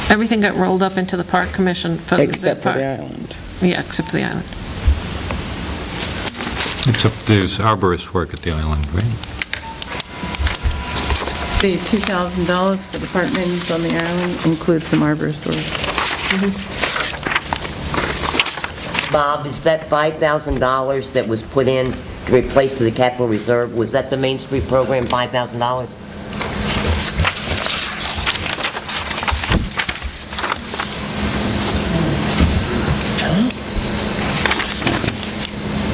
Everything got rolled up into the park commission for the Except for park. the island. Yeah, except for the island. Except there's arborist work at the island, right? The $2,000 for the park maintenance on the island includes some arborist work. Bob, is that $5,000 that was put in to replace to the capital reserve, was that the Main Street program, $5,000?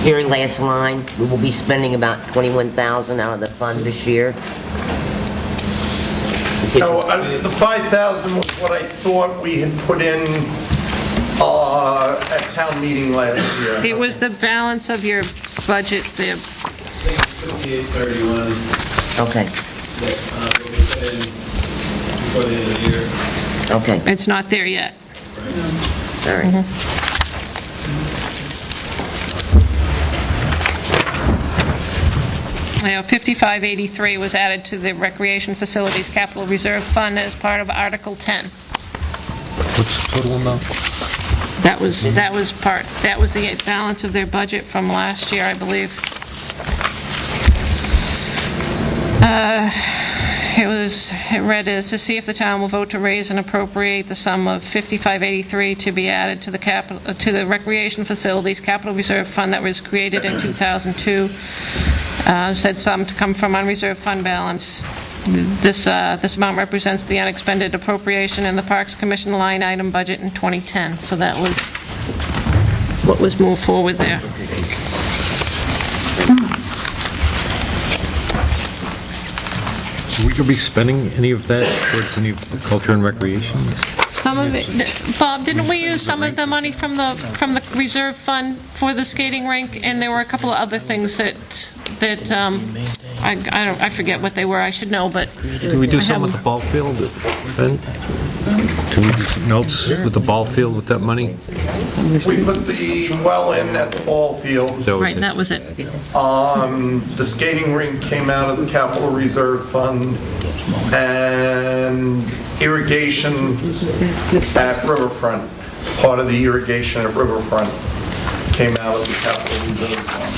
Very last line, we will be spending about $21,000 out of the fund this year. No, the 5,000 was what I thought we had put in at town meeting last year. It was the balance of your budget there. 5831. Okay, Yes, what we put in before the end of the year. okay, It's not there yet. all right. I know 5583 was added to the Recreation Facilities Capital Reserve Fund as part of Article 10. What's the total amount? That was the balance of their budget from last year, I believe. It read as to see if the town will vote to raise and appropriate the sum of $5583 to be added to the recreation facilities capital reserve fund that was created in 2002. Said sum to come from unreserved fund balance. This amount represents the unexpended appropriation in the Parks Commission line item budget in 2010. So that was what was moved forward there. Are we going to be spending any of that towards any of the culture and recreation? Some of it, Bob, didn't we use some of the money from the reserve fund for the skating rink? And there were a couple of other things that I forget what they were, I should know, but... Can we do some with the ball field, Ben? Can we do something else with the ball field with that money? We put the well in at the ball field. Right, that was it. The skating rink came out of the capital reserve fund, and irrigation at Riverfront, part of the irrigation at Riverfront came out of the capital reserve fund.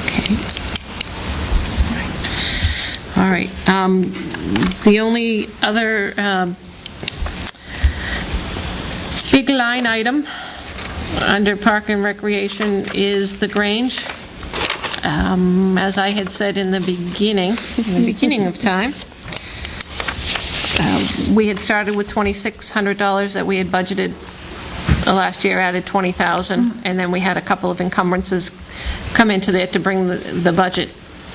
Okay. All right. The only other big line item under Park and Recreation is the Grange. As I had said in the beginning of time, we had started with $2,600 that we had budgeted last year, added $20,000, and then we had a couple of encumbrances come into there to bring the budget.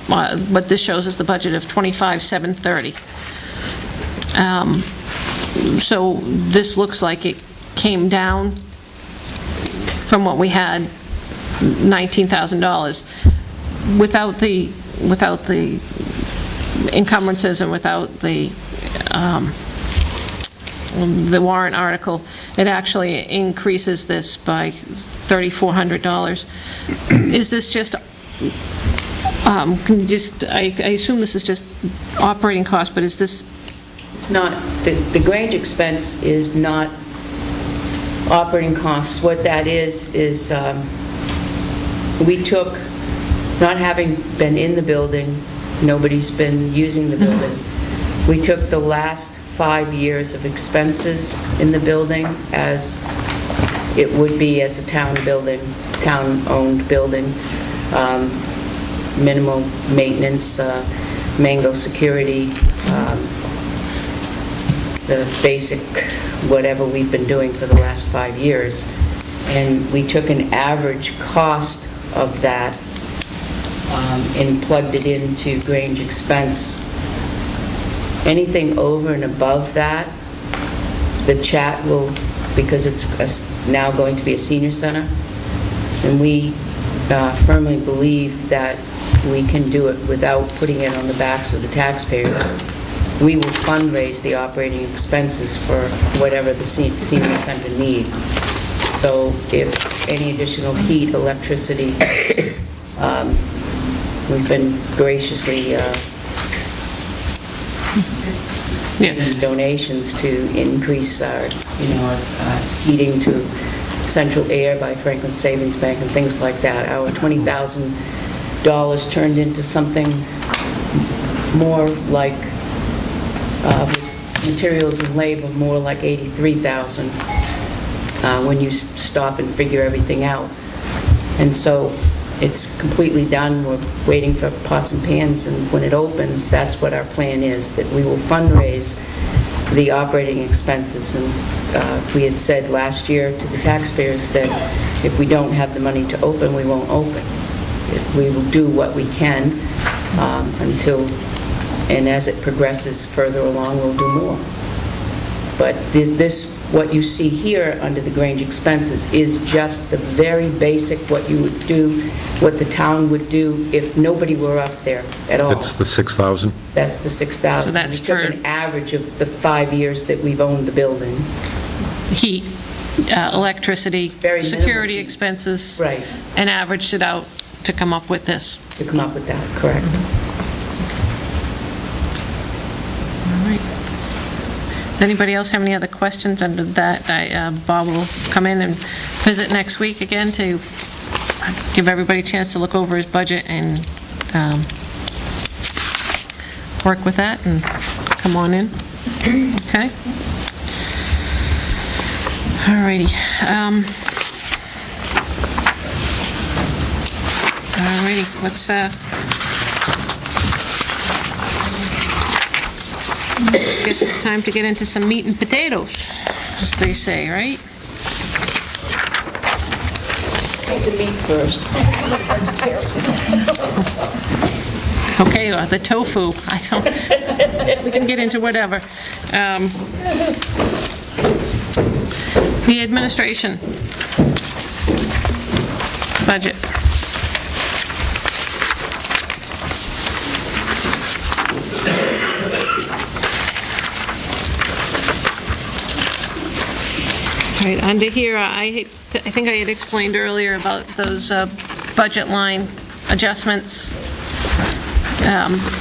What this shows is the budget of $25,730. So this looks like it came down from what we had, $19,000. Without the encumbrances and without the warrant article, it actually increases this by $3,400. Is this just, can you just, I assume this is just operating cost, but is this? It's not, the Grange expense is not operating costs. What that is we took, not having been in the building, nobody's been using the building, we took the last 5 years of expenses in the building as it would be as a town building, town-owned building, minimal maintenance, mango security, the basic whatever we've been doing for the last 5 years. And we took an average cost of that and plugged it into Grange expense. Anything over and above that, the chat will, because it's now going to be a senior center, and we firmly believe that we can do it without putting it on the backs of the taxpayers. We will fundraise the operating expenses for whatever the senior center needs. So if any additional heat, electricity, we've been graciously given donations to increase our, our heating to central air by Franklin Savings Bank and things like that. Our $20,000 turned into something more like materials and labor, more like $83,000 when you stop and figure everything out. And so it's completely done. We're waiting for pots and pans, and when it opens, that's what our plan is, that we will fundraise the operating expenses. And we had said last year to the taxpayers that if we don't have the money to open, we won't open. We will do what we can until, and as it progresses further along, we'll do more. But this, what you see here under the Grange expenses is just the very basic, what you would do, what the town would do if nobody were up there at all. That's the 6,000? That's the 6,000. So that's we took for an average of the 5 years that we've owned the building. Heat, electricity, Very security minimal. expenses. Right. And averaged it out to come up with this. To come up with that, correct. All right. Does anybody else have any other questions under that? Bob will come in and visit next week again to give everybody a chance to look over his budget and work with that and come on in. Okay? All righty. All righty, let's, guess it's time to get into some meat and potatoes, as they say, right? Eat the meat first. Okay, the tofu, I don't, we can get into whatever. The administration budget. All right, under here, I think I had explained earlier about those budget line adjustments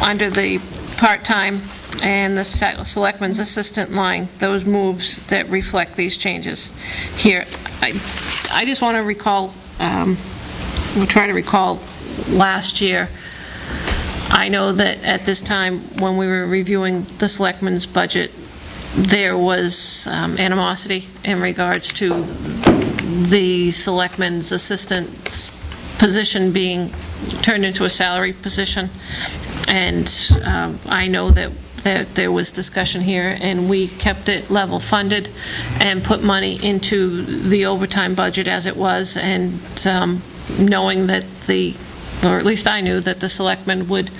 under the part-time and the selectman's assistant line, those moves that reflect these changes. Here, I just want to recall, we'll try to recall last year. I know that at this time, when we were reviewing the selectman's budget, there was animosity in regards to the selectman's assistant's position being turned into a salary position. And I know that there was discussion here, and we kept it level funded and put money into the overtime budget as it was, and knowing that or at least I knew that the selectmen would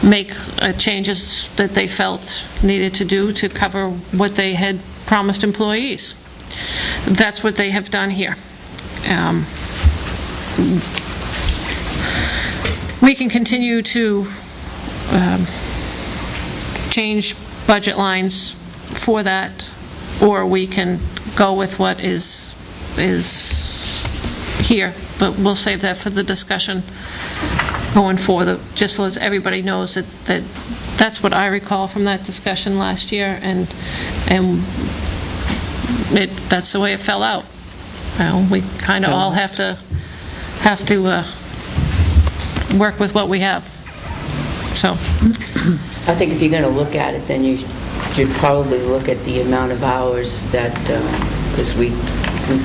make changes that they felt needed to do to cover what they had promised employees. That's what they have done here. We can continue to change budget lines for that, or we can go with what is here, but we'll save that for the discussion going forward, just so as everybody knows that that's what I recall from that discussion last year, and that's the way it fell out. We kind of all have to work with what we have. So I think if you're going to look at it, then you should probably look at the amount of hours that, because we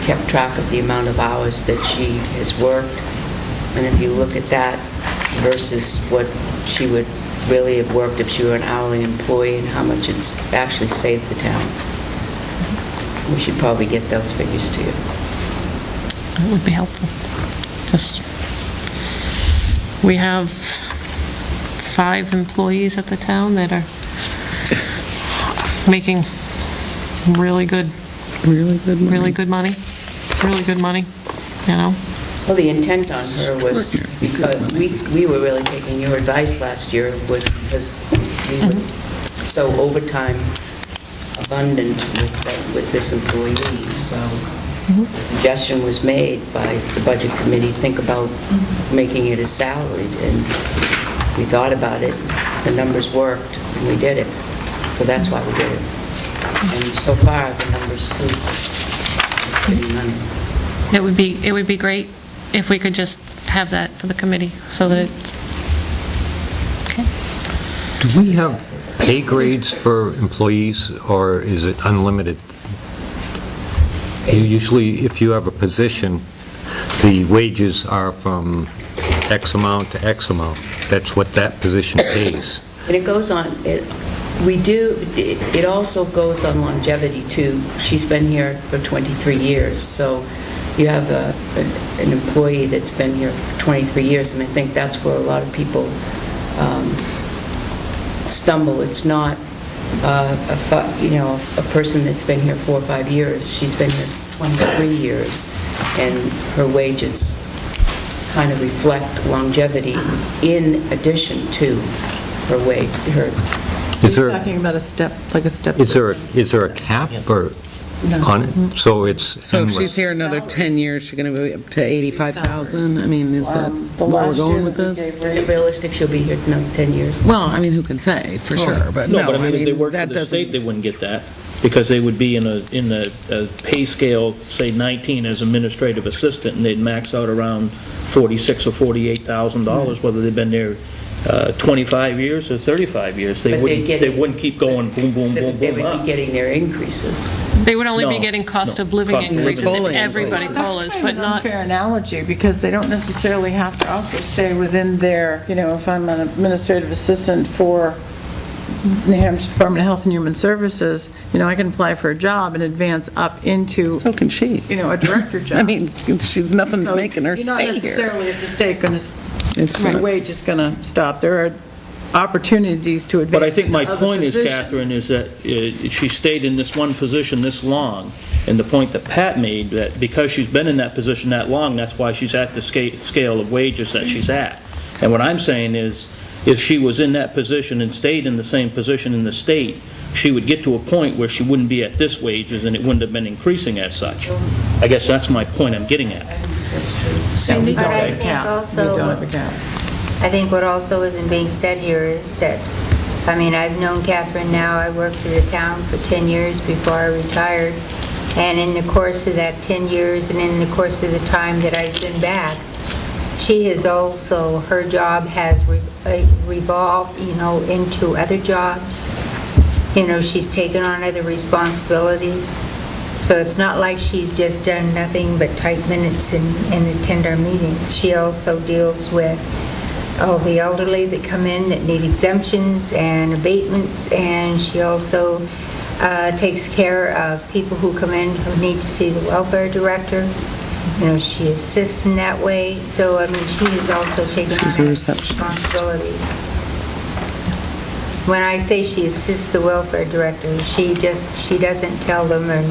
kept track of the amount of hours that she has worked, and if you look at that versus what she would really have worked if she were an hourly employee and how much it's actually saved the town, we should probably get those figures to you. that would be helpful. We have 5 employees at the town that are making really good money, you know. Well, the intent on her was, because we were really taking your advice last year, was because we were so overtime abundant with this employee, so the suggestion was made by the budget committee, think about making it a salaried, and we thought about it, the numbers worked, and we did it, so that's why we did it. And so far, the numbers are pretty money. It would be great if we could just have that for the committee, so that it's, okay. Do we have pay grades for employees, or is it unlimited? Usually, if you have a position, the wages are from X amount to X amount. That's what that position pays. And it goes on, it also goes on longevity, too. She's been here for 23 years, so you have an employee that's been here for 23 years, and I think that's where a lot of people stumble. It's not a person that's been here 4 or 5 years. She's been here 23 years, and her wages kind of reflect longevity in addition to her wage. Are you talking about a step Is there a cap, or on it, so it's... So if endless. she's here another 10 years, she's going to be up to 85,000? I mean, is that The where we're last year going with that we this? gave Is it realistic she'll be here another 10 years? Well, I mean, who can say, for sure, but No, but I mean, if they that worked for the doesn't- state, they wouldn't get that, because they would be in the pay scale, say 19 as administrative assistant, and they'd max out around $46,000 or $48,000, whether they've been there 25 years or 35 years. But they'd get They it. wouldn't keep going boom, boom, boom, They boom would up. be getting their increases. They would only be No, getting cost no. of living Cost of living. increases if Totally. everybody That's follows, kind but of an not... unfair analogy, because they don't necessarily have to also stay within their, if I'm an administrative assistant for New Hampshire Department of Health and Human Services, I can apply for a job and advance up into, So can she. a director job. I mean, she's nothing So making her You're not stay here. necessarily at the state going to, It's your not- wage is going to stop. There are opportunities to advance. But I think my into other point is, positions. Catherine, is that she stayed in this one position this long, and the point that Pat made, that because she's been in that position that long, that's why she's at the scale of wages that she's at. And what I'm saying is, if she was in that position and stayed in the same position in the state, she would get to a point where she wouldn't be at this wages, and it wouldn't have been increasing as such. I guess that's my point I'm getting at. Yeah, we don't But I have a think cap. also We don't what- have a cap. I think what also isn't being said here is that, I've known Catherine now, I worked for the town for 10 years before I retired, and in the course of that 10 years and in the course of the time that I've been back, she has also, her job has revolved, into other jobs. She's taken on other responsibilities. So it's not like she's just done nothing but type minutes and attend our meetings. She also deals with all the elderly that come in that need exemptions and abatements, and she also takes care of people who come in who need to see the welfare director. She assists in that way. So, she has also taken on She's a other receptionist. responsibilities. When I say she assists the welfare director, she doesn't tell them and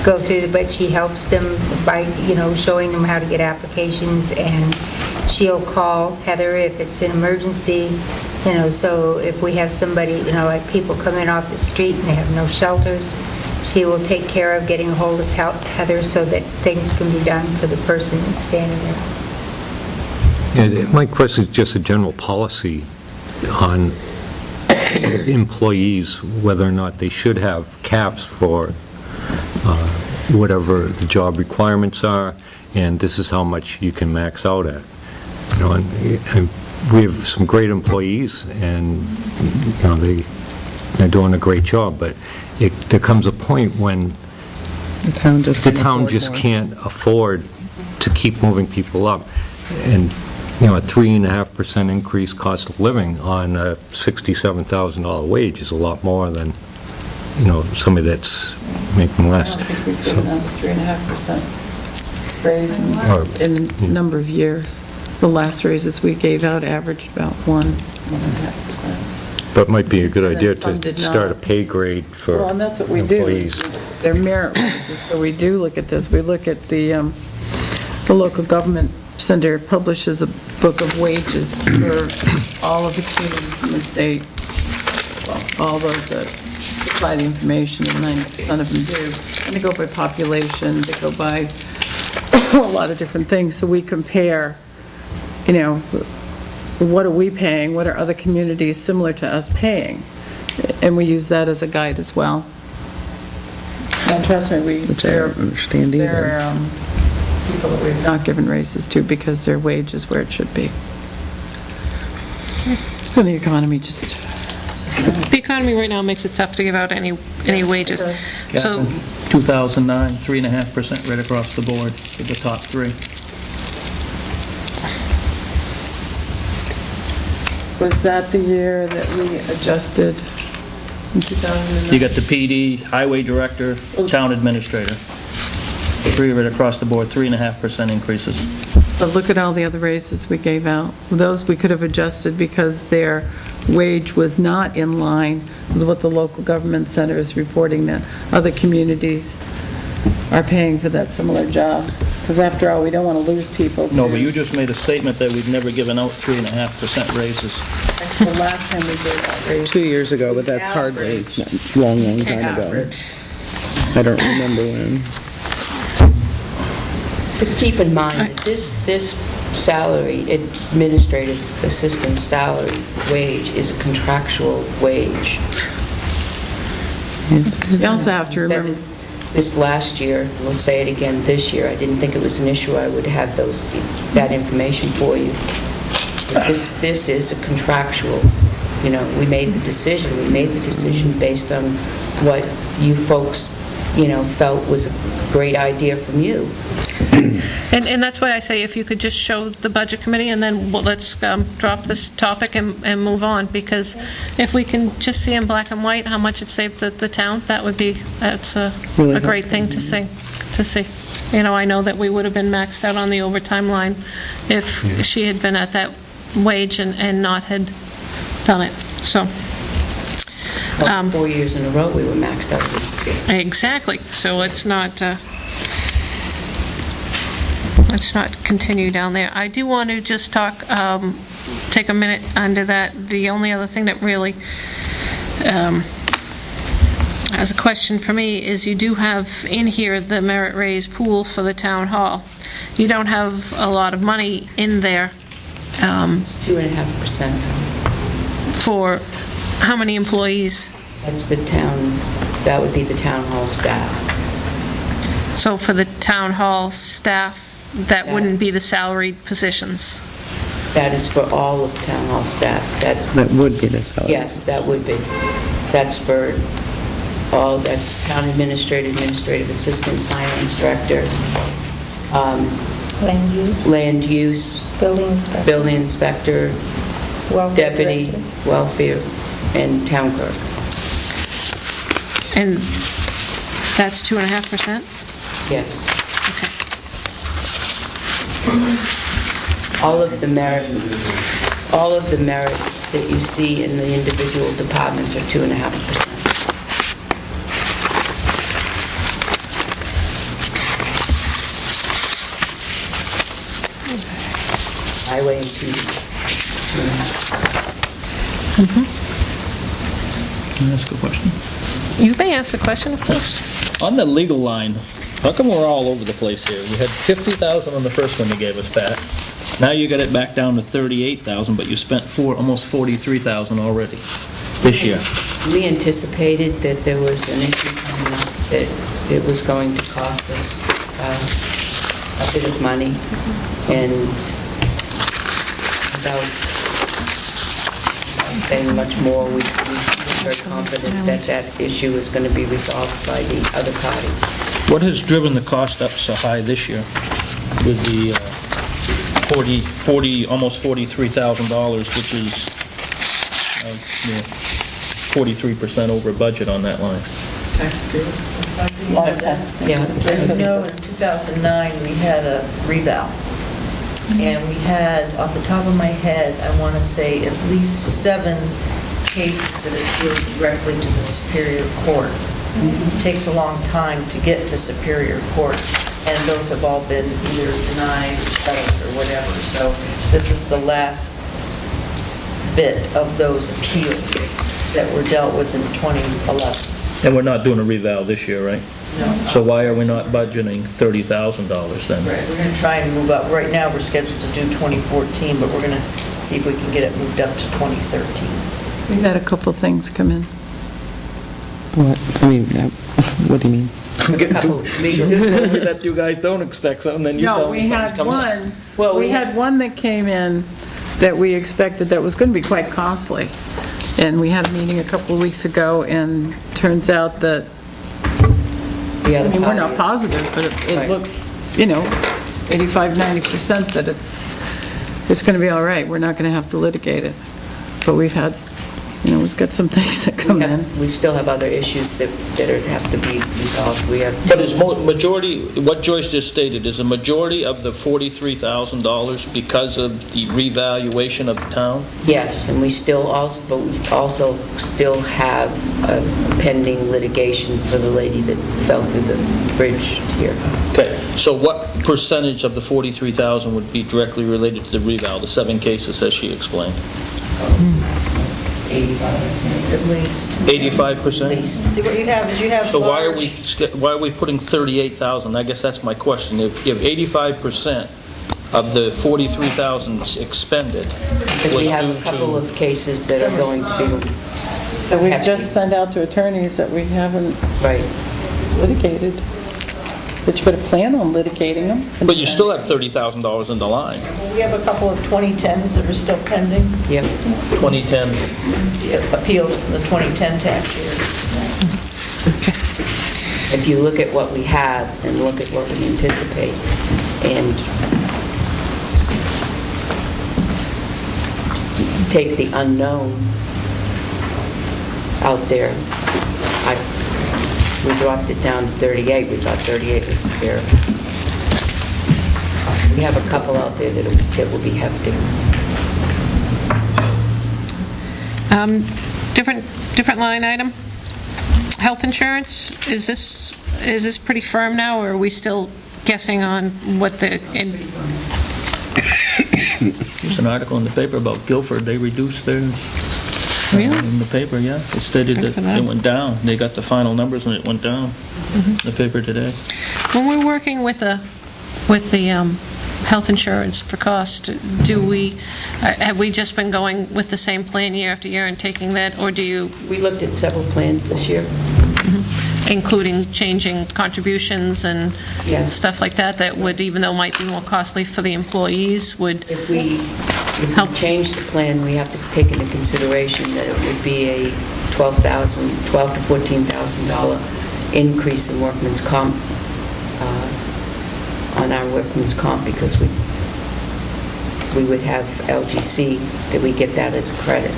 go through, but she helps them by, showing them how to get applications, and she'll call Heather if it's an emergency, so if we have somebody, like people come in off the street and they have no shelters, she will take care of getting a hold of Heather so that things can be done for the person that's standing there. Yeah, my question is just a general policy on employees, whether or not they should have caps for whatever the job requirements are, and this is how much you can max out at. And we have some great employees, and they're doing a great job, but there comes a point when The town just the can't town afford just more. can't afford to keep moving people up. And, a 3.5% increase cost of living on a $67,000 wage is a lot more than, somebody that's making I less. don't think we've given them 3.5% raise in a number of years. The last raises we gave out averaged about 1.5%. But it might be a good idea Some did to start a not. pay grade for Well, and that's what we do. employees. They're merit raises, so we do look at this. We look at the local government center publishes a book of wages for all of the communities in the state. Well, all those that supply the information, and 90% of them do. And they go by population, they go by a lot of different things. So we compare, what are we paying? What are other communities similar to us paying? And we use that as a guide as well. And trust me, Which I don't understand either. there are people that we've not given raises to because their wage is where it should be. And the economy just, The economy right now makes it tough to give out any wages. So, Catherine, 2009, 3.5% right across the board for the top three. was that the year that we adjusted in 2009? You got the PD, highway director, town administrator. Three right across the board, 3.5% increases. But look at all the other raises we gave out. Those we could have adjusted because their wage was not in line with what the local government center is reporting that other communities are paying for that similar job. Because after all, we don't want to lose people to... No, but you just made a statement that we've never given out 3.5% raises. That's the last time we gave that raise. 2 years ago, but that's hardly, long time ago. Average. I don't remember when. But keep in mind, that this salary, administrative assistant salary wage is a contractual wage. You also have to remember, This last year, we'll say it again this year, I didn't think it was an issue, I would have that information for you. But this is a contractual, we made the decision based on what you folks, felt was a great idea from you. And that's why I say if you could just show the Budget Committee, and then let's drop this topic and move on, because if we can just see in black and white how much it saved the town, that's a Really great thing to see. I know that we would have been maxed out on the overtime line if she had been at that wage and not had done it, so. 4 years in a row, we were maxed out. Exactly, so let's not continue down there. I do want to just take a minute under that. The only other thing that really as a question for me is you do have in here the merit raise pool for the town hall. You don't have a lot of money in there. It's 2.5%. For how many employees? That would be the town hall staff. So for the town hall staff, that wouldn't be the salaried positions? That is for all of town hall staff. That would be the salary. Yes, that would be. That's for all, that's town administrative assistant, finance director, land use, building inspector, deputy, welfare, and town clerk. And that's 2.5%? Yes. Okay. All of the merits that you see in the individual departments are 2.5%. Highway and TV. Can I ask a question? You may ask a question, of course. On the legal line, how come we're all over the place here? We had 50,000 on the first one they gave us back. Now you got it back down to 38,000, but you spent almost 43,000 already this year. We anticipated that there was an issue coming up, that it was going to cost us a bit of money, and without saying much more, we were very confident that that issue is going to be resolved by the other party. What has driven the cost up so high this year with the almost $43,000, which is 43% over budget on that line? Yeah. As you know, in 2009, we had a reval. And we had, off the top of my head, I want to say at least 7 cases that appealed directly to the Superior Court. It takes a long time to get to Superior Court, and those have all been either denied or settled or whatever. So this is the last bit of those appeals that were dealt with in 2011. And we're not doing a reval this year, right? No. So why are we not budgeting $30,000 then? Right, we're going to try and move up. Right now, we're scheduled to do 2014, but we're going to see if we can get it moved up to 2013. we've had a couple things come in. What do you mean? I'm getting too... She just told me that you guys don't expect something, then you No, tell we me something's had coming up. one, Well, we had one that came in that we expected that was going to be quite costly. And we had a meeting a couple of weeks ago, and turns out that, The I other mean, we're not party positive, but it Right. looks, 85, 90% that it's going to be all right. We're not going to have to litigate it. But we've had, we've got some things that come in. we still have other issues that have to be resolved. We have. But is majority, what Joyce just stated, is a majority of the $43,000 because of the revaluation of the town? Yes, and we also still have a pending litigation for the lady that fell through the bridge here. Okay, so what percentage of the $43,000 would be directly related to the reval, the 7 cases as she explained? 85, at least. 85%? At least. See, what you have is you have So why are large- we putting 38,000? I guess that's my question. If 85% of the 43,000 expended Because we was have due a couple to... of cases that are going to be, That we've Hefty. just sent out to attorneys that we haven't right. litigated. But you better plan on litigating them. But you still have $30,000 in the line. We have a couple of 2010s that are still pending, Yep. 2010, appeals from the 2010 tax year. If you look at what we have and look at what we anticipate, and take the unknown out there, we dropped it down to 38. We thought 38 was fair. We have a couple out there that will be hefty. Different line item. Health insurance, is this pretty firm now, or are we still guessing on what the... there's an article in the paper about Guilford. They reduced theirs. Really? In the paper, yeah. It stated Good that for them. it went down. They got the final numbers and it went down. The paper today. When we're working with the health insurance for cost, have we just been going with the same plan year after year and taking that, or do you, We looked at several plans this year. including changing contributions and Yes. stuff like that would, even though might be more costly for the employees, would If we help? change the plan, we have to take into consideration that it would be a $12,000 to $14,000 increase in workman's comp, on our workman's comp, because we would have LGC, that we get that as a credit.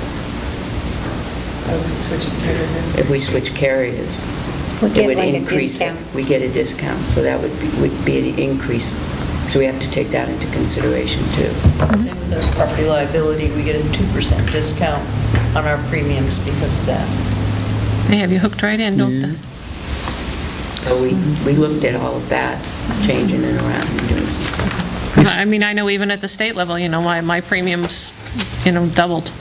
If we switch carriers, We'll it get would like a increase it. discount. We get a discount, so that would be an increase. So we have to take that into consideration, too. Same with our property liability, we get a 2% discount on our premiums because of that. They have you hooked right in, don't they? So we looked at all of that, changing it around and doing some stuff. 'Cause I mean, I know even at the state level, my premiums, doubled.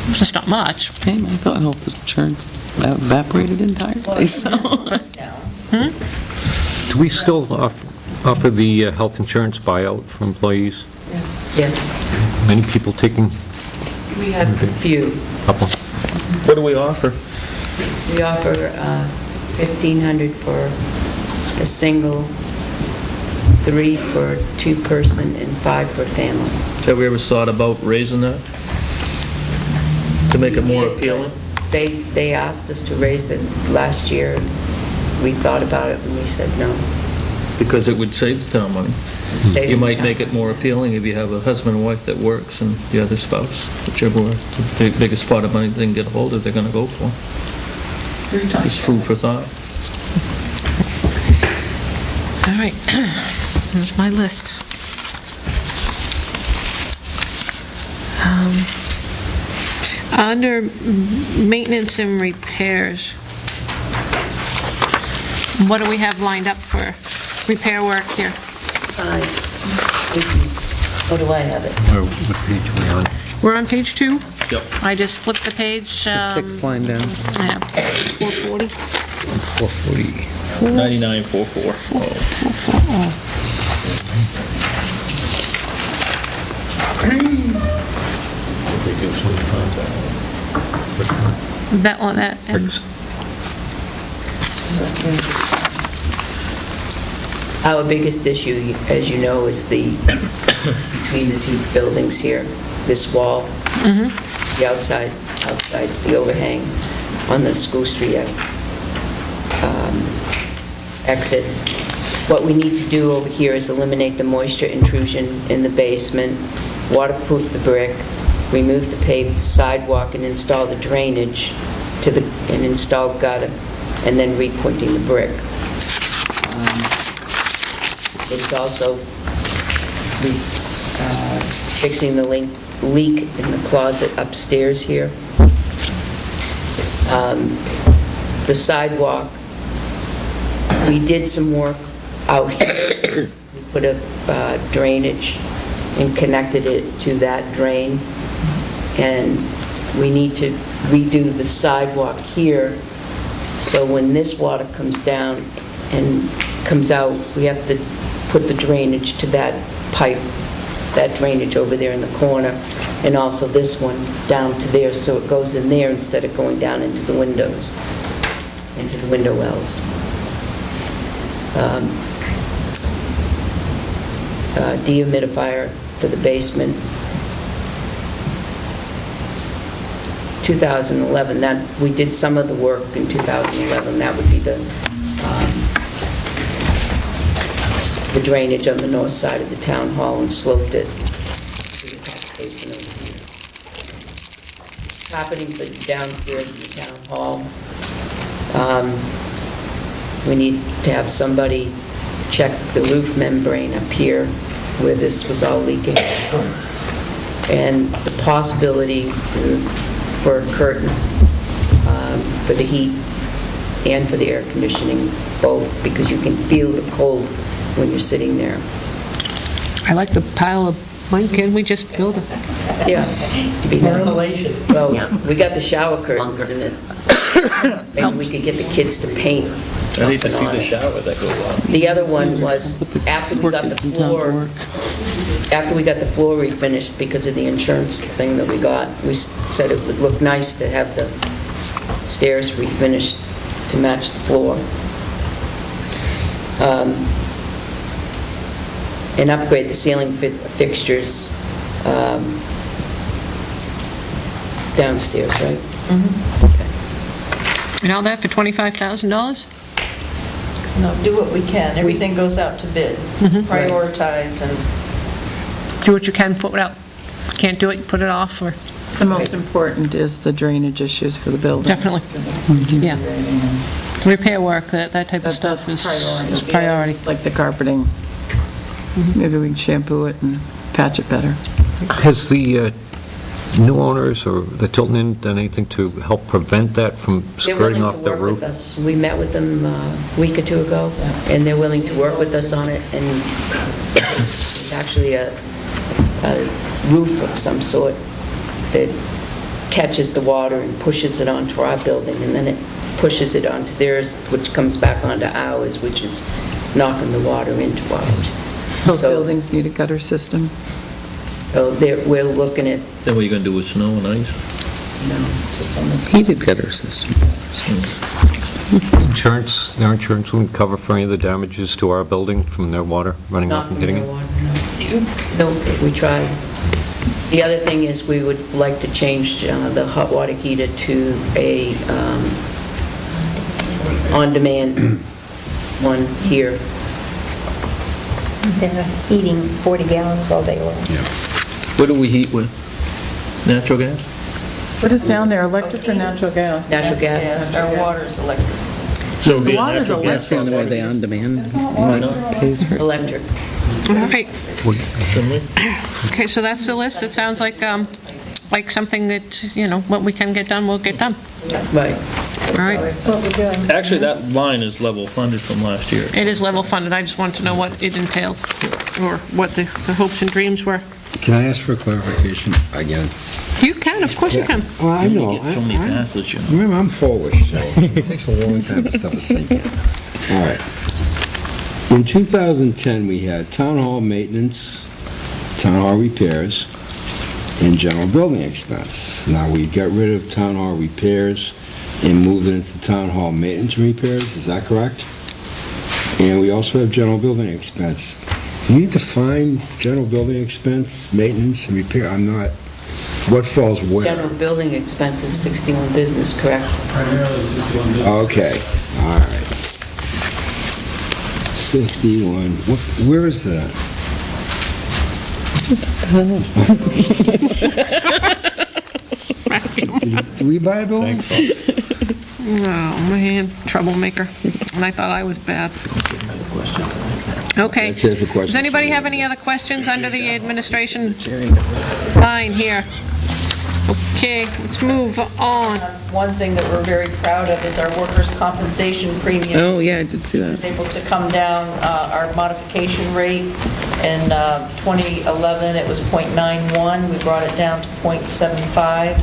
It's just not much. Hey, I thought health insurance evaporated entirely, so... Do we still offer the health insurance buyout for employees? Yes, Many people taking we have a few. couple? What do we offer? We offer $1,500 for a single, 3 for two-person, and 5 for family. Have we ever thought about raising that? To make it more appealing? They asked us to raise it last year. We thought about it, and we said no. Because it would save the town money. Save You the might town. make it more appealing if you have a husband and wife that works and the other spouse, whichever, the biggest pot of money they can get a hold of, they're going to go for. Just food for thought. All right, here's my list. Under maintenance and repairs, what do we have lined up for repair work here? What do I have it? What page are we on? We're on page 2. Yep. I just flipped the page. The sixth line down. I have 440. 440. 9944. That one, and Our biggest issue, as you know, is between the two buildings here, this wall, the outside, the overhang on the School Street exit. What we need to do over here is eliminate the moisture intrusion in the basement, waterproof the brick, remove the paved sidewalk, and install the drainage and install gutter, and then repointing the brick. It's also fixing the leak in the closet upstairs here. The sidewalk, we did some work out here. We put up drainage and connected it to that drain. And we need to redo the sidewalk here, so when this water comes down and comes out, we have to put the drainage to that pipe, that drainage over there in the corner, and also this one down to there, so it goes in there instead of going down into the windows, into the window wells. Dehumidifier for the basement. 2011, that, we did some of the work in 2011, that would be the drainage on the north side of the town hall and sloped it to the catch basin over here. Carpeting for downstairs in the town hall. We need to have somebody check the roof membrane up here where this was all leaking. And the possibility for a curtain for the heat and for the air conditioning, both, because you can feel the cold when you're sitting there. I like the pile of, why can't we just build it? Yeah. Insulation. Well, we got the shower curtains in it. Maybe we could get the kids to paint I need to see something on the it. shower that goes on. The other one was, after we got the floor refinished because of the insurance thing that we got, we said it would look nice to have the stairs refinished to match the floor. And upgrade the ceiling fixtures downstairs, right? And all that for $25,000? No, do what we can. Everything goes out to bid. Prioritize and... Do what you can, put it out. Can't do it, you put it off, or... The most important is the drainage issues for the building. Definitely. Yeah. Repair work, that type of stuff is priority. Like the carpeting. Maybe we can shampoo it and patch it better. Has the new owners or the Tilton Inn done anything to help prevent that from They're skirting willing off to the work roof? with us. We met with them a week or two ago, and they're willing to work with us on it, and it's actually a roof of some sort that catches the water and pushes it onto our building, and then it pushes it onto theirs, which comes back onto ours, which is knocking the water into ours. Those So- buildings need a gutter system. So we're looking at, Then what are you going to do with snow and ice? Heated gutter system. Insurance, their insurance wouldn't cover for any of the damages to our building from their water running not off and from hitting their it? water, no. No, we tried. The other thing is we would like to change the hot water heater to a on-demand one here. Instead of eating 40 gallons all day long. What do we heat with? Natural gas? What is down there, electric or natural gas? Natural gas. Yes, our water's electric. So it'd be a water's natural gas That's the only way they on-demand pays for it. Electric. All right. Can we? Okay, so that's the list. It sounds like something that, what we can get done, we'll get done. Right. All right. Actually, that line is level funded from last year. It is level funded. I just wanted to know what it entailed, or what the hopes and dreams were. Can I ask for clarification again? You can, of course you can. Well, I know. Get so many passes, you know. Remember, I'm Polish, so it takes a long time for stuff to sink in. All right. In 2010, we had town hall maintenance, town hall repairs, and general building expense. Now, we got rid of town hall repairs and moved it into town hall maintenance and repairs, is that correct? And we also have general building expense. Do you define general building expense, maintenance, and repair? I'm not, what falls where? General building expenses, 61 business, correct? Primarily 61 business. Okay, all right. 61, where is that? Did we buy a building? Oh, man, troublemaker. And I thought I was bad. Okay. That's it for questions. Does anybody have any other questions under the administration line here? Okay, let's move on. One thing that we're very proud of is our workers' compensation premium. Oh, yeah, I did see Is that. able to come down, our modification rate. In 2011, it was .91. We brought it down to .75.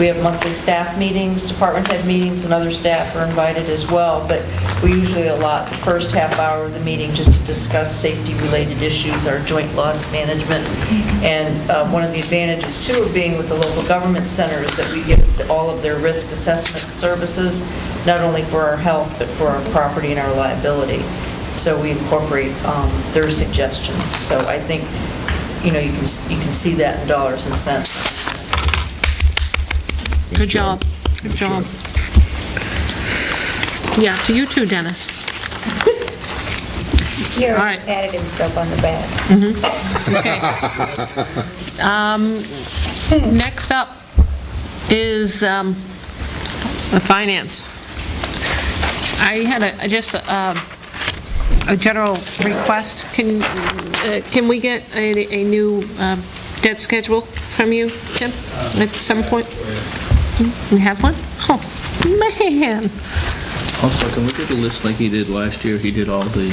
We have monthly staff meetings, department head meetings, and other staff are invited as well, but we usually allot the first half hour of the meeting just to discuss safety-related issues, our joint loss management. And one of the advantages, too, of being with the local government center is that we get all of their risk assessment services, not only for our health, but for our property and our liability. So we incorporate their suggestions. So I think, you can see that in dollars and cents. Good job. Good job. Yeah, to you too, Dennis. He All already right. patted himself on the back. Okay. Next up is finance. I had a general request. Can we get a new debt schedule from you, Tim, at some point? We have one? Oh, man. Also, can we get a list like he did last year? He did all the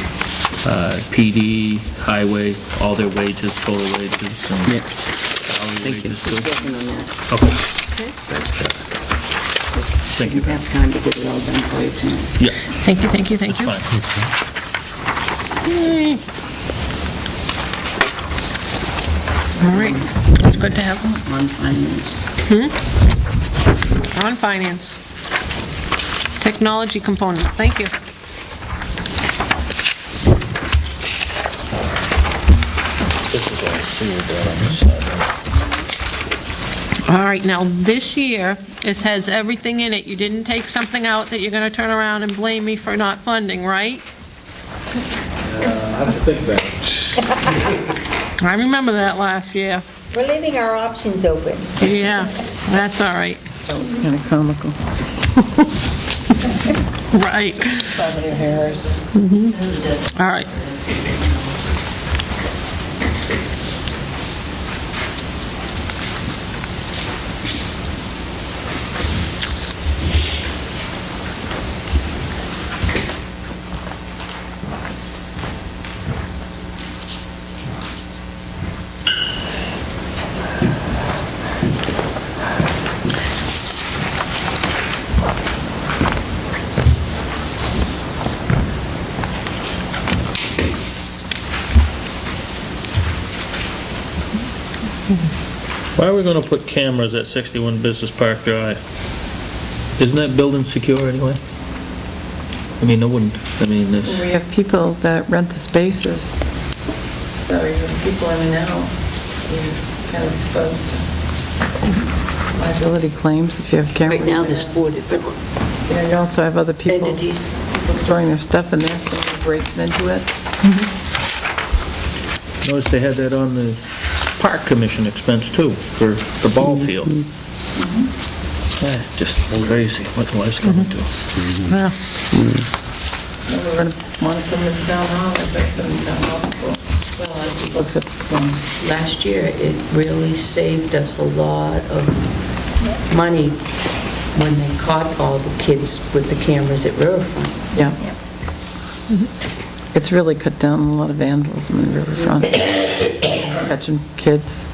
PD, highway, all their wages, total wages, and Yeah. salary Thank you. wages, too? Working on that. Okay, Okay. thank you. We have time to get it all done for you tonight. Yeah, Thank you, thank you, thank you. fine. Yay. All right, that's good to have On finance. on finance. Technology components, thank you. This is all sewer debt on this side. All right, now, this year, this has everything in it. You didn't take something out that you're going to turn around and blame me for not funding, right? I have to think about it. I remember that last year. We're leaving our options open. Yeah, that's all right. That was kind of comical. Right. All right. Why are we gonna put cameras at 61 Business Park Drive? Isn't that building secure anyway? I mean, this, We have people that rent the spaces, so even people in and out, you're kind of exposed to liability claims if you have cameras. Right now, there's 4 different Yeah, you also have other people entities. storing their stuff in there, so it breaks into it. notice they had that on the Park Commission expense too, for the ball field. Just crazy what life's coming to. Yeah. We're going to want to come in town hall, I bet them in town hall before. Well, I think Looks at the phone. last year, it really saved us a lot of money when they caught all the kids with the cameras at Riverfront. Yeah. It's really cut down on a lot of vandalism in Riverfront. Catching kids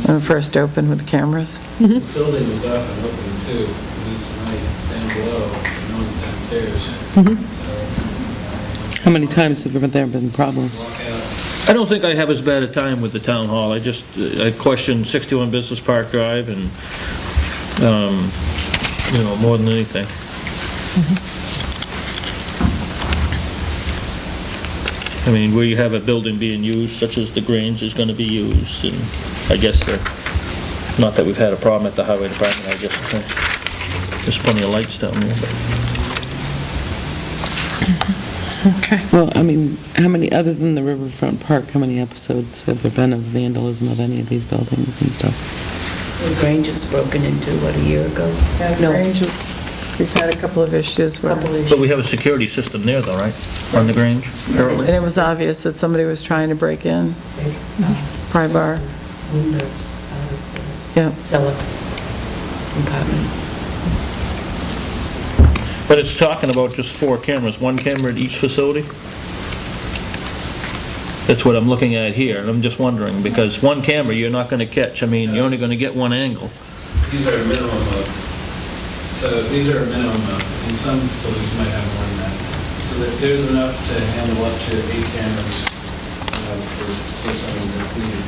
when it first opened with cameras. The building was up and open too, this night down below, no one's downstairs. How many times have there been problems? Walk out. I don't think I have as bad a time with the town hall. I question 61 Business Park Drive and, more than anything. I mean, where you have a building being used, such as the Grange is gonna be used, and I guess not that we've had a problem at the highway department, I guess there's plenty of lights down there, but. Okay. Well, I mean, how many, other than the Riverfront Park, how many episodes have there been of vandalism of any of these buildings and stuff? The Grange was broken into, what, a year ago? Yeah, No, Grange we've had a couple of issues where, couple issues. But we have a security system there though, right? On the Grange, apparently? and it was obvious that somebody was trying to break in, pry bar. Windows out of Yeah. the cellar compartment. But it's talking about just 4 cameras, 1 camera at each facility? That's what I'm looking at here, and I'm just wondering, because 1 camera you're not gonna catch, I mean, you're only gonna get 1 angle. these are a minimum of, so these are a minimum of, and some facilities might have more than that. So that there's enough to handle up to 8 cameras for someone if needed.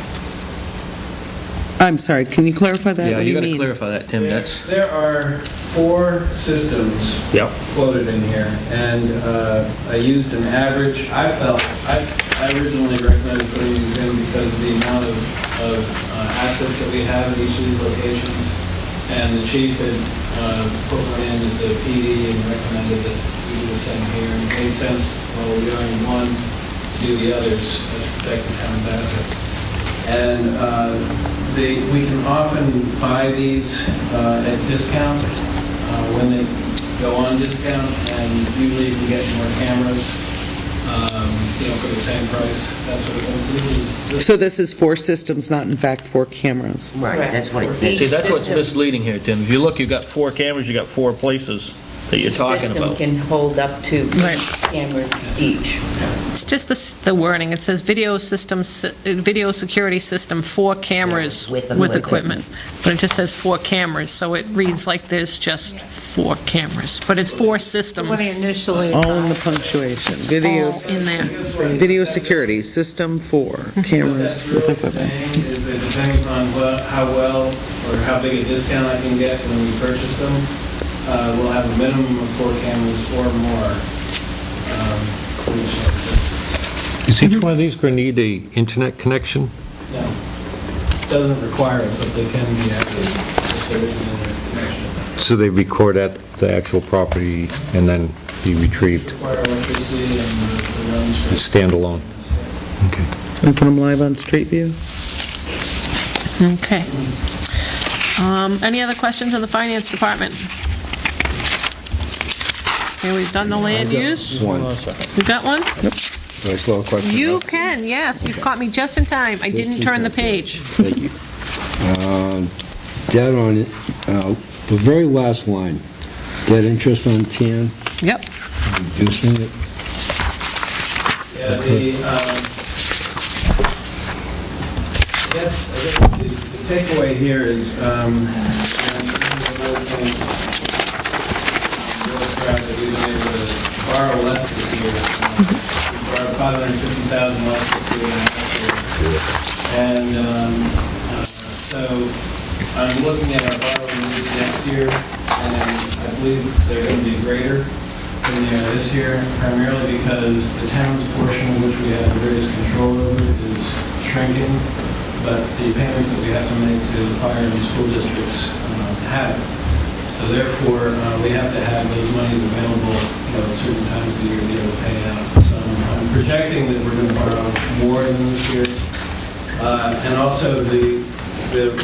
I'm sorry, can you clarify that? Yeah, What do you got to mean? clarify that, Tim, that's, There are 4 systems yeah. quoted in here, and I used an average. I originally recommended putting these in because of the amount of assets that we have at each of these locations, and the chief had put one in at the PD and recommended that we do the same here, and it made sense while we're doing one to do the others to protect the town's assets. And we can often buy these at discount when they go on discount, and usually you can get more cameras, for the same price, that sort of thing. So this is 4 systems, not in fact 4 cameras? Right, that's what it Each says. See, that's what's system- misleading here, Tim. If you look, you've got 4 cameras, you got 4 places that you're talking System about. can hold up to Right. 8 cameras each. It's just the wording. It says video security system, 4 cameras With with equipment. But it just says 4 cameras, so it reads like there's just 4 cameras. But it's 4 systems. When he initially, All in the punctuation. All in there. Video security, system 4, cameras with What it's equipment. saying is that depending on how well or how big a discount I can get when we purchase them, we'll have a minimum of 4 cameras or more. For each system. Is each one of these going to need a internet connection? No, doesn't require it, but they can be active if there is an internet connection. So they record at the actual property and then be retrieved Require electricity and the runs for... as standalone? Okay. Can we put them live on Street View? Okay. Any other questions of the finance department? Okay, we've done the land use. One. We've got one? Can I slow a question? You down? can, yes. You've caught me just in time. I didn't turn the page. Thank you. Debt on it, the very last line, debt interest on TAN, Yep. reducing it. Yeah, I guess the takeaway here is, that we've been able to borrow less this year. We borrowed $550,000 less this year than last year. And so I'm looking at our borrowing needs next year, and I believe they're going to be greater than they are this year, primarily because the town's portion, which we have the greatest control over, is shrinking, but the payments that we have to make to the fire and school districts haven't. So therefore, we have to have those monies available, at certain times of the year to be able to pay out. So I'm projecting that we're going to borrow more than this year. And also the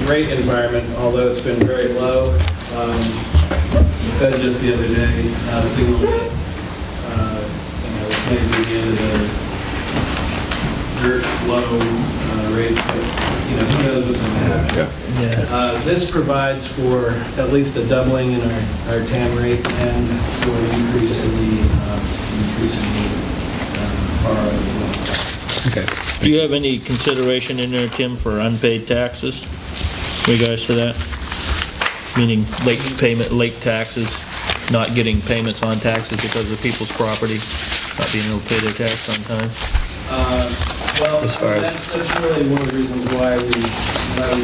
rate environment, although it's been very low, the Fed just the other day signaled that, it's maybe the end of the dirt low rates, but who knows what's going to happen. This provides for at least a doubling in our TAM rate and for an increase in the borrowing. Okay. Do you have any consideration in there, Tim, for unpaid taxes in regards to that? Meaning late taxes, not getting payments on taxes because of people's property, not being able to pay their tax on time? Well, As far as- that's really one of the reasons why we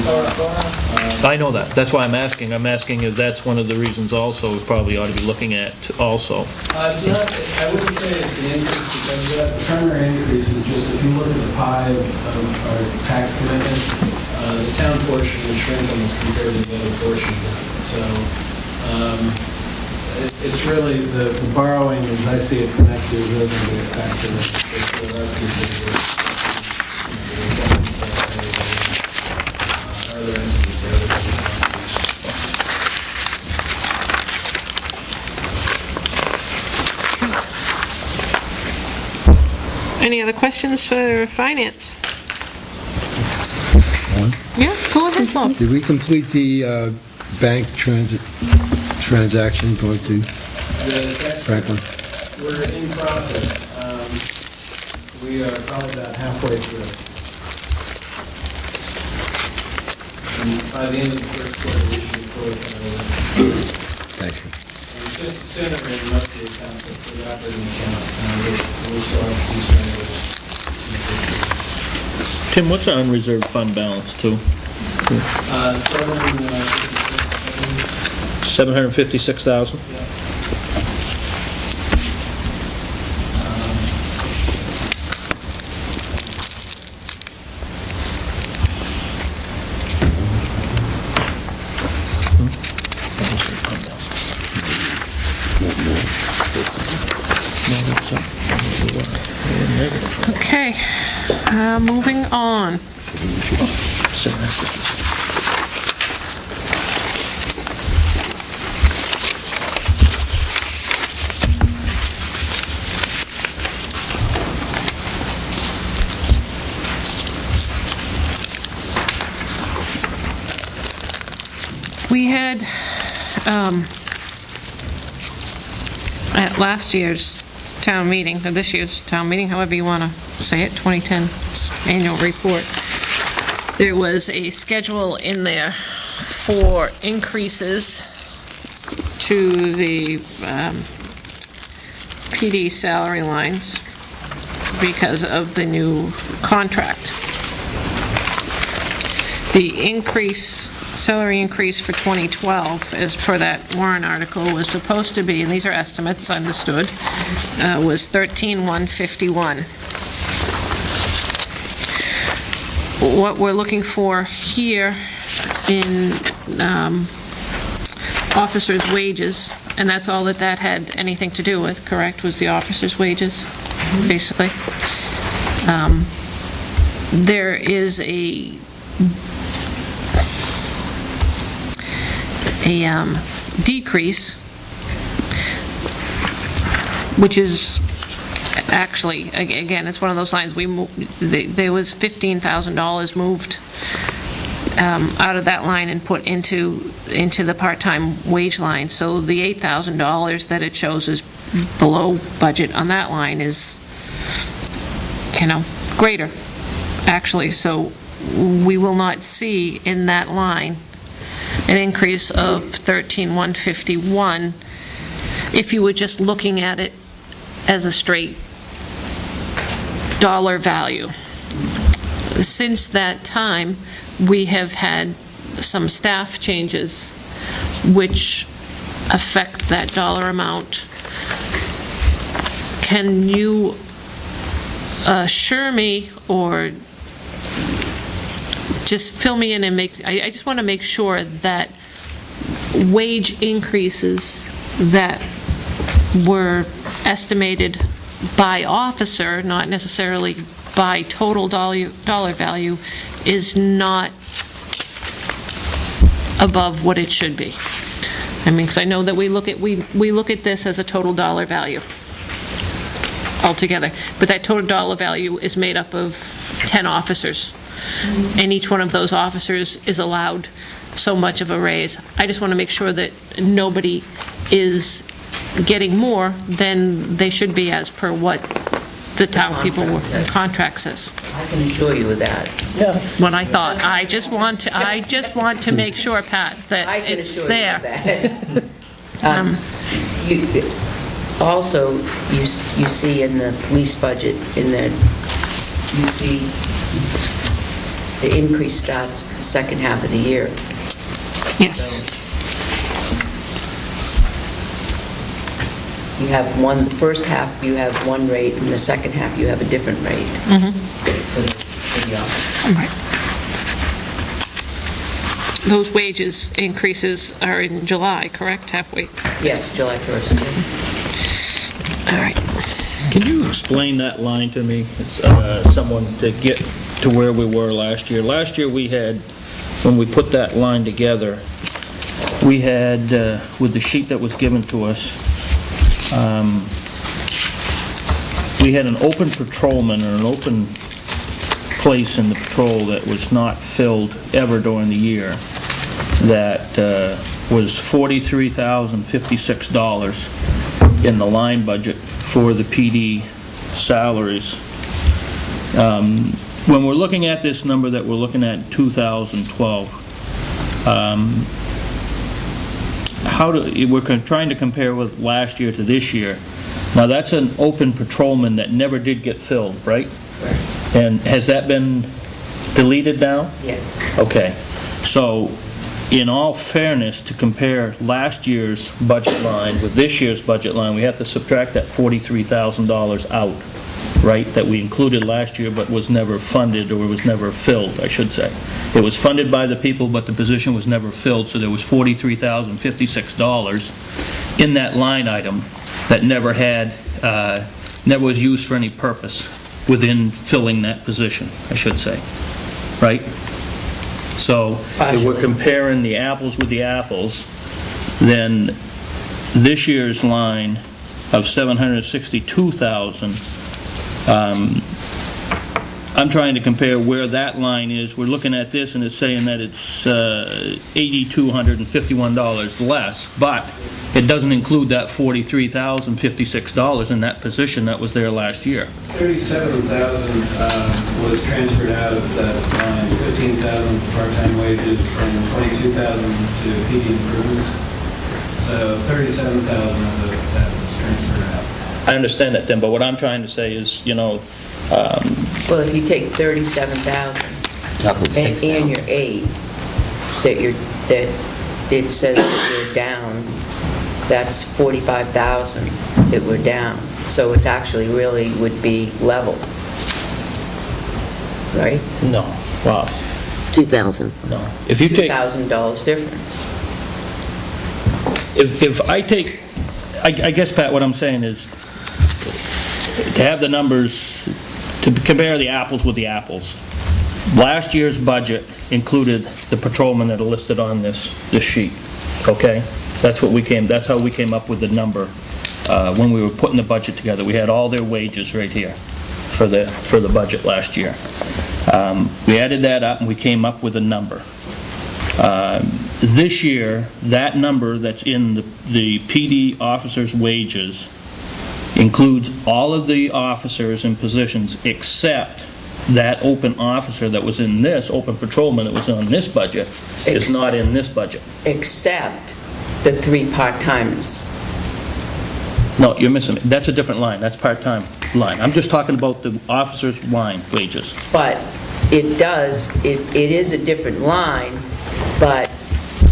borrow. I know that. That's why I'm asking. I'm asking if that's one of the reasons also we probably ought to be looking at also. It's not, I wouldn't say it's an increase because of that. The primary increase is just if you look at the pie of our tax commitment, the town portion is shrinking as compared to the other portions of it. So it's really the borrowing, as I see it for next year, is really going to be a factor for our consideration. Other entities. Any other questions for finance? One. Yeah, go ahead, Bob. Did we complete the bank transaction going to Franklin? We're in process. We are probably about halfway through. And by the end of the first quarter, we should be Thank you. And Senator must be accounted for the operating account, and we'll still have these Tim, what's our unreserved fund balance to? 756,000? Okay, moving on. We had, at last year's town meeting, or this year's town meeting, however you want to say it, 2010 annual report, there was a schedule in there for increases to the PD salary lines because of the new contract. The salary increase for 2012, as per that Warren article, was supposed to be, and these are estimates, understood, was $13,151. What we're looking for here in officers' wages, and that's all that had anything to do with, correct, was the officers' wages, basically. There is a decrease, which is actually, again, it's one of those lines, there was $15,000 moved out of that line and put into the part-time wage line. So the $8,000 that it shows is below budget on that line is, greater, actually. So we will not see in that line an increase of $13,151 if you were just looking at it as a straight dollar value. Since that time, we have had some staff changes which affect that dollar amount. Can you assure me or just fill me in and I just want to make sure that wage increases that were estimated by officer, not necessarily by total dollar value, is not above what it should be. Because I know that we look at this as a total dollar value altogether, but that total dollar value is made up of 10 officers, and each one of those officers is allowed so much of a raise. I just want to make sure that nobody is getting more than they should be as per what the town people were, the contract says. I can assure you of that. That's what I thought. I just want to make sure, Pat, that it's there. Also, you see in the police budget, you see the increase starts the second half of the year. Yes. You have the first half you have one rate, and the second half you have a different rate for the office. All right. Those wages increases are in July, correct? Halfway? Yes, July 1st. All right. Can you explain that line to me, someone, to get to where we were last year? Last year we had, when we put that line together, we had, with the sheet that was given to us, we had an open patrolman or an open place in the patrol that was not filled ever during the year, that was $43,056 in the line budget for the PD salaries. When we're looking at this number that we're looking at in 2012, we're trying to compare with last year to this year. Now, that's an open patrolman that never did get filled, right? And has that been deleted now? Yes. Okay. So, in all fairness, to compare last year's budget line with this year's budget line, we have to subtract that $43,000 out, right? That we included last year but was never funded, or was never filled, I should say. It was funded by the people, but the position was never filled, so there was $43,056 in that line item that never was used for any purpose within filling that position, I should say, right? So if we're comparing the apples with the apples, then this year's line of $762,000, I'm trying to compare where that line is. We're looking at this and it's saying that it's $8,251 less, but it doesn't include that $43,056 in that position that was there last year. $37,000 was transferred out of that line, $15,000 for part-time wages and $22,000 to PD improvements. So $37,000 of that was transferred out. I understand that, Tim, but what I'm trying to say is, Well, if you take 37,000 and your 8, that it says that you're down, that's 45,000 that we're down. So it's actually really would be level, right? no, wow, 2,000. no. If you take, $2,000 difference. if I take, I guess, Pat, what I'm saying is, to have the numbers, to compare the apples with the apples. Last year's budget included the patrolmen that are listed on this sheet, okay? That's how we came up with the number when we were putting the budget together. We had all their wages right here for the budget last year. We added that up and we came up with a number. This year, that number that's in the PD officers' wages includes all of the officers and positions except that open officer that was in this, open patrolman that was on this budget, is not in this budget. Except the 3 part-timers. No, you're missing it. That's a different line. That's part-time line. I'm just talking about the officers' line wages. But it is a different line, but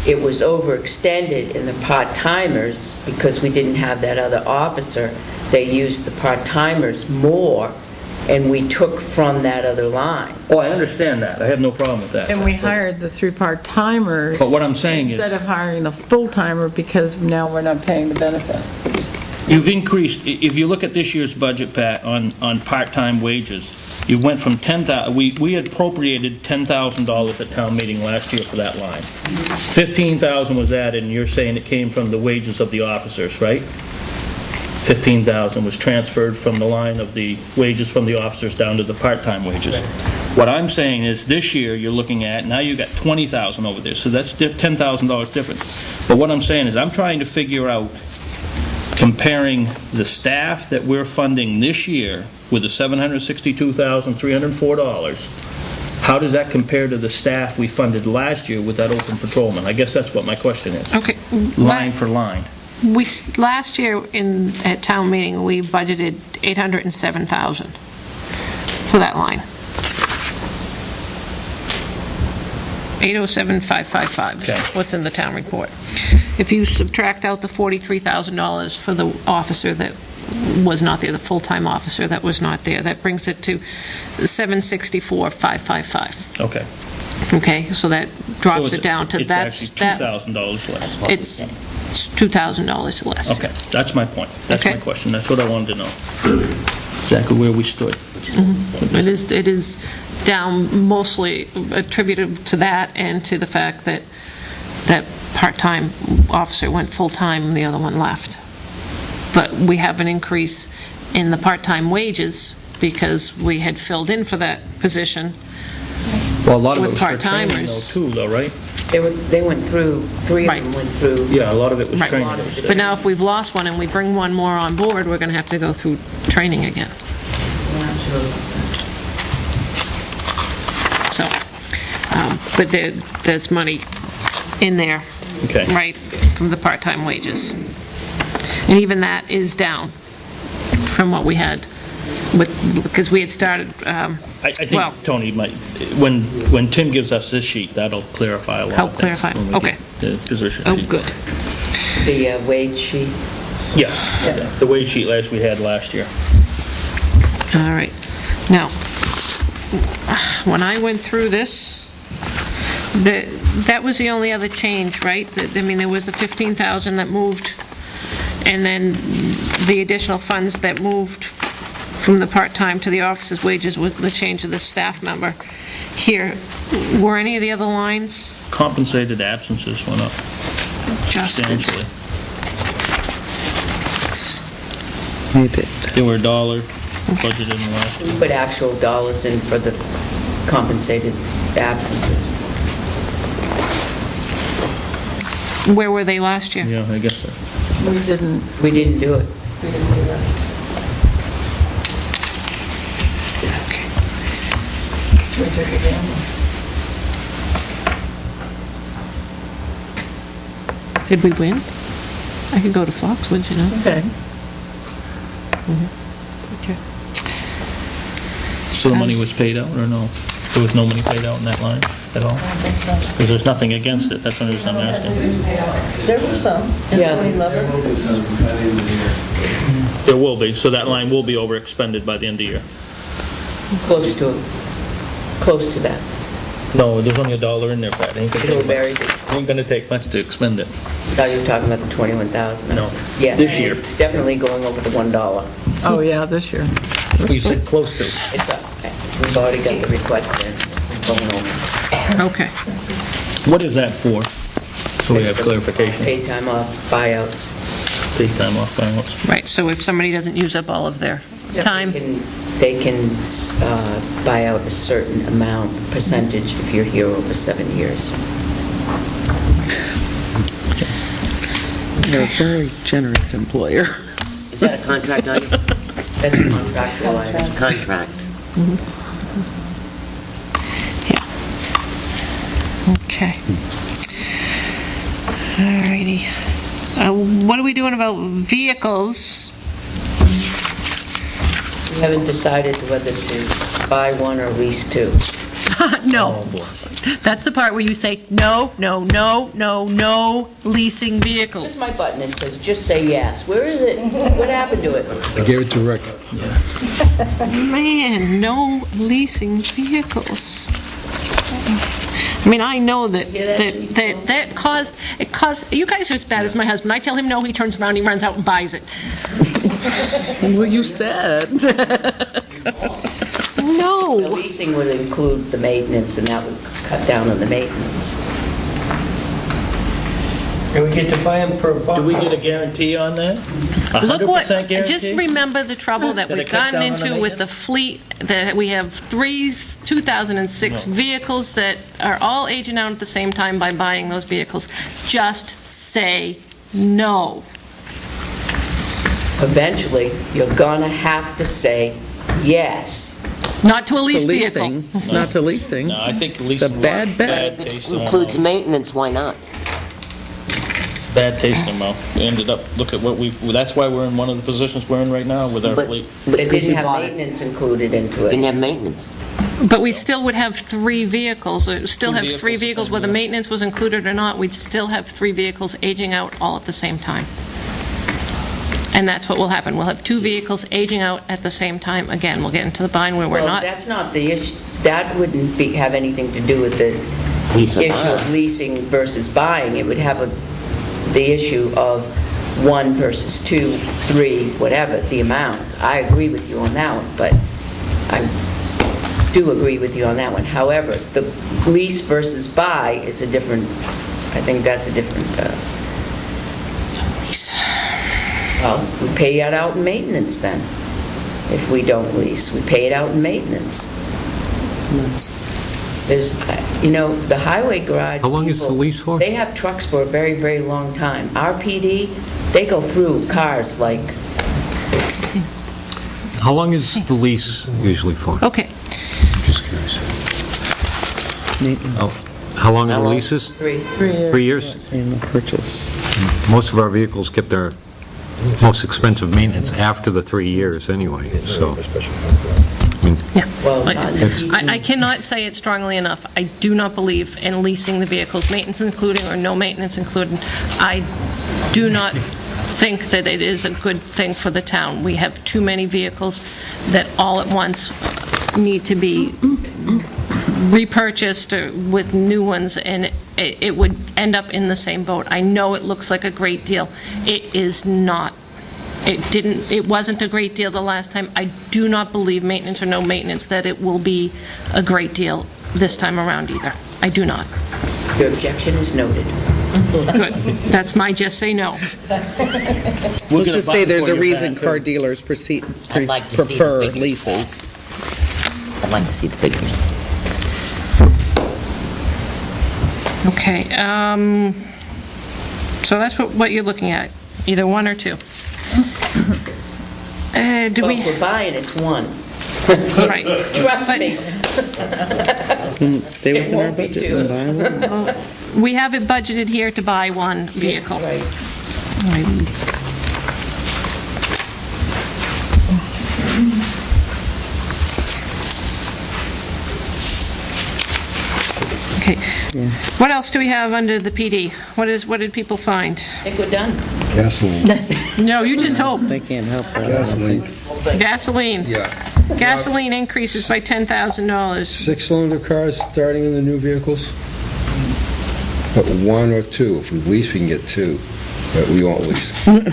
it was overextended in the part-timers because we didn't have that other officer. They used the part-timers more, and we took from that other line. Oh, I understand that. I have no problem with that. And we hired the 3 part-timers. But what I'm saying is, Instead of hiring the full-timer, because now we're not paying the benefits. you've increased, if you look at this year's budget, Pat, on part-time wages, you went from 10,000, we had appropriated $10,000 at town meeting last year for that line. 15,000 was added, and you're saying it came from the wages of the officers, right? 15,000 was transferred from the line of the wages from the officers down to the part-time wages. What I'm saying is, this year, you're looking at, now you've got 20,000 over there, so that's $10,000 difference. But what I'm saying is, I'm trying to figure out, comparing the staff that we're funding this year with the $762,304, how does that compare to the staff we funded last year with that open patrolman? I guess that's what my question is. Okay. Line for line. Last year at town meeting, we budgeted $807,000 for that line. 807,555 Okay. is what's in the town report. If you subtract out the $43,000 for the officer that was not there, the full-time officer that was not there, that brings it to $764,555. Okay. Okay, so that drops it down to, It's actually $2,000 less. It's $2,000 less. Okay, that's my point. That's my Okay. question. That's what I wanted to know. Exactly where we stood. It is down mostly attributed to that and to the fact that that part-time officer went full-time and the other one left. But we have an increase in the part-time wages because we had filled in for that position. Well, a lot of it With was for training though, part-timers. too, though, right? They went through, 3 of them went through. Yeah, a lot of it was Right. training. But now if we've lost one and we bring one more on board, we're going to have to go through training again. So, but there's money in there, Okay. right? from the part-time wages. And even that is down from what we had because we had started, I well- think, Tony, when Tim gives us this sheet, that'll clarify a lot. Help of things clarify, when we okay. get the position oh, sheet. good. The wage sheet. Yeah, the wage sheet we had last year. All right. Now, when I went through this, that was the only other change, right? I mean, there was the 15,000 that moved, and then the additional funds that moved from the part-time to the office's wages with the change of the staff member. Here, were any of the other lines Compensated absences went up adjusted? substantially. They did. They were $1 budgeted in the last. We put actual dollars in for the compensated absences. Where were they last year? Yeah, I guess so. We didn't, We didn't do it. we didn't do that. Okay. We took a gamble. Did we win? I could go to Foxwoods, you know. Okay. Okay. So the money was paid out, or no? There was no money paid out in that line at all? Because there's nothing against it, that's the only reason I'm asking. There were some in Yeah. 2011. There will be some by the end of the year. There will be, so that line will be over expended by the end of the year. Close to that. No, there's only $1 in there, Pat. Ain't gonna It'll take vary. much. Ain't gonna take much to expend it. Thought you were talking about the 21,000. No. Yes. This year. It's definitely going over the $1. Oh, yeah, this year. You said close to. It's up. We've already got the request in. It's going over. Okay. What is that for? So we have It's the clarification. Paid time off, buyouts. Paid time off balance. Right, so if somebody doesn't use up all of their time, They can buy out a certain amount, percentage, if you're here over 7 years. They're a very generous employer. Is that a contract item? That's a contractual item. Contract. yeah. Okay. All righty. What are we doing about vehicles? We haven't decided whether to buy one or lease two. No. That's the part where you say, no, no, no, no, no leasing vehicles. Here's my button, it says, just say yes. Where is it? What happened to it? I gave it to Rick. Man, no leasing vehicles. I mean, I know that caused, you guys are as bad as my husband. I tell him no, he turns around, he runs out and buys it. Well, you said. The No. leasing would include the maintenance, and that would cut down on the maintenance. And we get to buy them per buck. Do we get a guarantee on that? Look what, 100% guarantee? just remember the trouble that That it we've cuts gotten down on the into with the maintenance? fleet, that we have 3 2006 No. vehicles that are all aging out at the same time by buying those vehicles. Just say no. Eventually, you're gonna have to say yes. Not to a To leased vehicle. leasing, not to leasing. No, I think It's leasing. a bad bet. taste in our Includes mouth. maintenance, why not? Bad taste in our mouth. We ended up, look at what that's why we're in one of the positions we're in right now with our But- fleet. But it because didn't you have bought it. maintenance included into Didn't it. have maintenance. But we still would have 3 vehicles, or still Two have 3 vehicles the vehicles, same whether year. maintenance was included or not, we'd still have 3 vehicles aging out all at the same time. And that's what will happen. We'll have 2 vehicles aging out at the same time. Again, we'll get into the bind where we're Well, not. that's not the issue, that wouldn't have anything to do with the Lease or issue buy. of leasing versus buying. It would have the issue of 1 versus 2, 3, whatever, the amount. I agree with you on that one, but I do agree with you on that one. However, the lease versus buy is a different, I think that's a different, well, we pay that out in maintenance then. If we don't lease, we pay it out in maintenance. There's, the highway garage. How long is the people, lease for? They have trucks for a very, very long time. Our PD, they go through cars like, How long is the lease usually for? Okay. Just curious. Maintenance. How long are How the long? leases? 3. 3 years? In the purchase. Most of our vehicles get their most expensive maintenance after the 3 years anyway, so. Well, I cannot say it strongly enough. I do not believe in leasing the vehicles, maintenance including or no maintenance included. I do not think that it is a good thing for the town. We have too many vehicles that all at once need to be repurchased or with new ones, and it would end up in the same boat. I know it looks like a great deal. It is not. It wasn't a great deal the last time. I do not believe, maintenance or no maintenance, that it will be a great deal this time around either. I do not. your objection is noted. Good. That's my just say no. Let's just say there's a reason car dealers I'd like to see the prefer pictures. leases. I'd like to see the pictures. Okay, so that's what you're looking at, either one or two. Do Well, we, if we're buying, it's one. right. Trust But- me. Stay within our won't be budget two. and buy one. We have it budgeted here to buy one vehicle. Right. Okay. What else do we have under the PD? What did people find? I think we're done. Gasoline. No, you just hope. They can't help it. Gasoline. Gasoline. Yeah. Gasoline increases by $10,000. Six-cylinder cars starting in the new vehicles? But one or two. If we lease, we can get two. But we won't lease. And,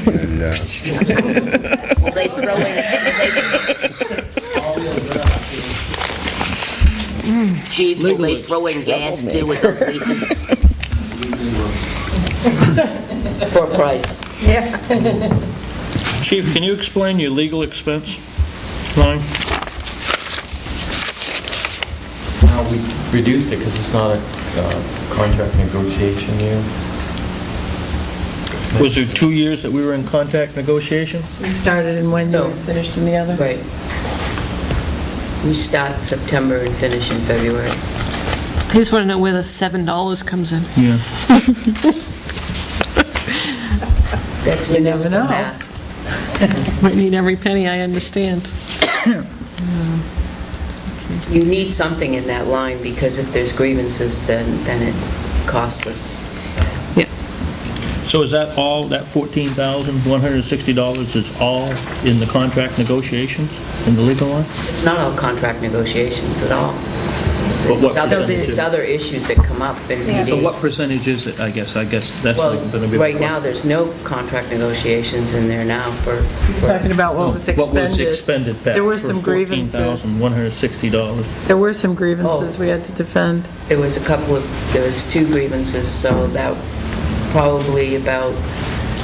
Will they throw in, Chief, will they throw in gas too with those leases? for a price? Chief, can you explain your legal expense line? We reduced it because it's not a contract negotiation year. Was there 2 years that we were in contract negotiations? We started in one year, No. finished in the other? Right. We start September and finish in February. I just want to know where the $7 comes in. Yeah. That's You never municipal know. math. Might need every penny, I understand. You need something in that line, because if there's grievances, then it costs us. Yeah. So is that all, that $14,160 is all in the contract negotiations, in the legal line? It's not all contract negotiations at all. But what It's other- percentage It's is- other issues that come up in PD. So what percentage is it, I guess that's Well, going to be... right now, there's no contract negotiations in there now for... He's talking about what was expended. What was expended, Pat, There were for some grievances. $14,160? There were some grievances we had to defend. There was there was 2 grievances, so that probably about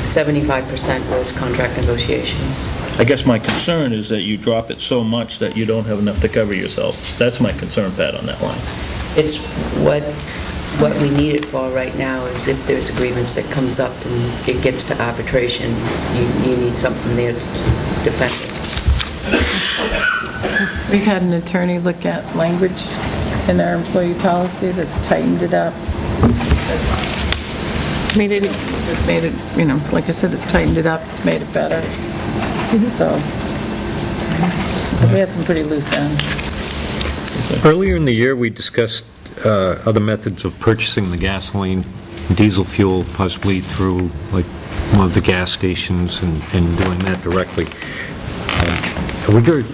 75% was contract negotiations. I guess my concern is that you drop it so much that you don't have enough to cover yourself. That's my concern, Pat, on that line. It's what we need it for right now is if there's a grievance that comes up and it gets to arbitration, you need something there to defend it. We had an attorney look at language in our employee policy that's tightened it up. Made it, It's made it, like I said, it's tightened it up, it's made it better. So we had some pretty loose ends. Earlier in the year, we discussed other methods of purchasing the gasoline, diesel fuel, possibly through, like, one of the gas stations and doing that directly. Are we going to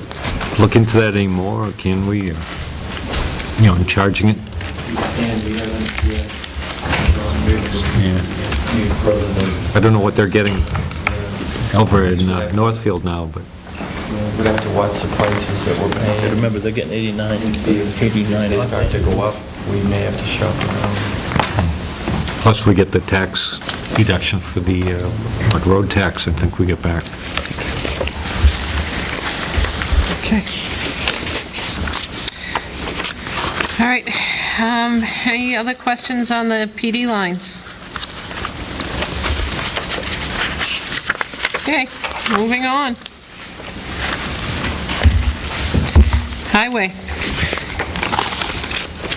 look into that anymore, or can we, and charging it? And we haven't yet. Yeah. I don't know what they're getting over in Northfield now, but... We'd have to watch the prices that we're I paying. remember they're getting 89, See if 89. they start to go up, we may have to shop around. Plus, we get the tax deduction for the road tax, I think we get back. okay. All right, any other questions on the PD lines? Okay, moving on. Highway.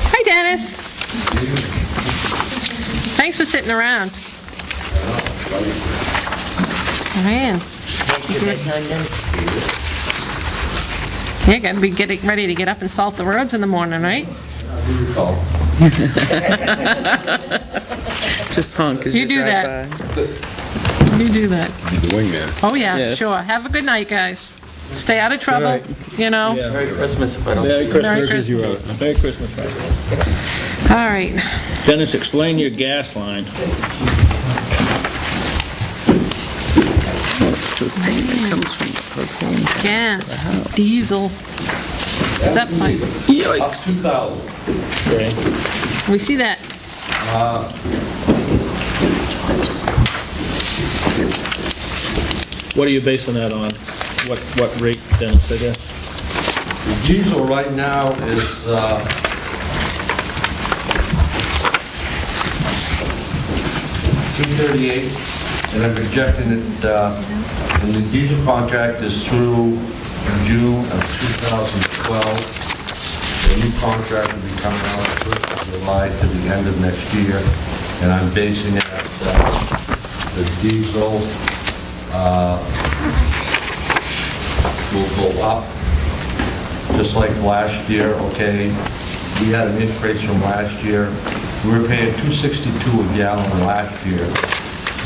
Hi, Dennis. Thanks for sitting around. Man. You're gonna be getting ready to get up and salt the roads in the morning, right? Just honk as You you do drive that. by. You do that. He's the wingman. Oh, yeah, Yeah. sure. Have a good night, guys. Stay out of trouble, you know? Merry Christmas if I don't. Merry Merry Christmas. Merry Christmas. All right. Dennis, explain your gas line. It comes from propane. Gas, diesel. Is that pipe? Yikes. 2,000. We see that. What are you basing that on? What rate, Dennis, I guess? The diesel right now is, $238, and I'm projecting it, and the diesel contract is through June of 2012. The new contract will be coming out 1st of July to the end of next year, and I'm basing it at the diesel will go up, just like last year, okay? We had an increase from last year. We were paying $2.62 a gallon last year.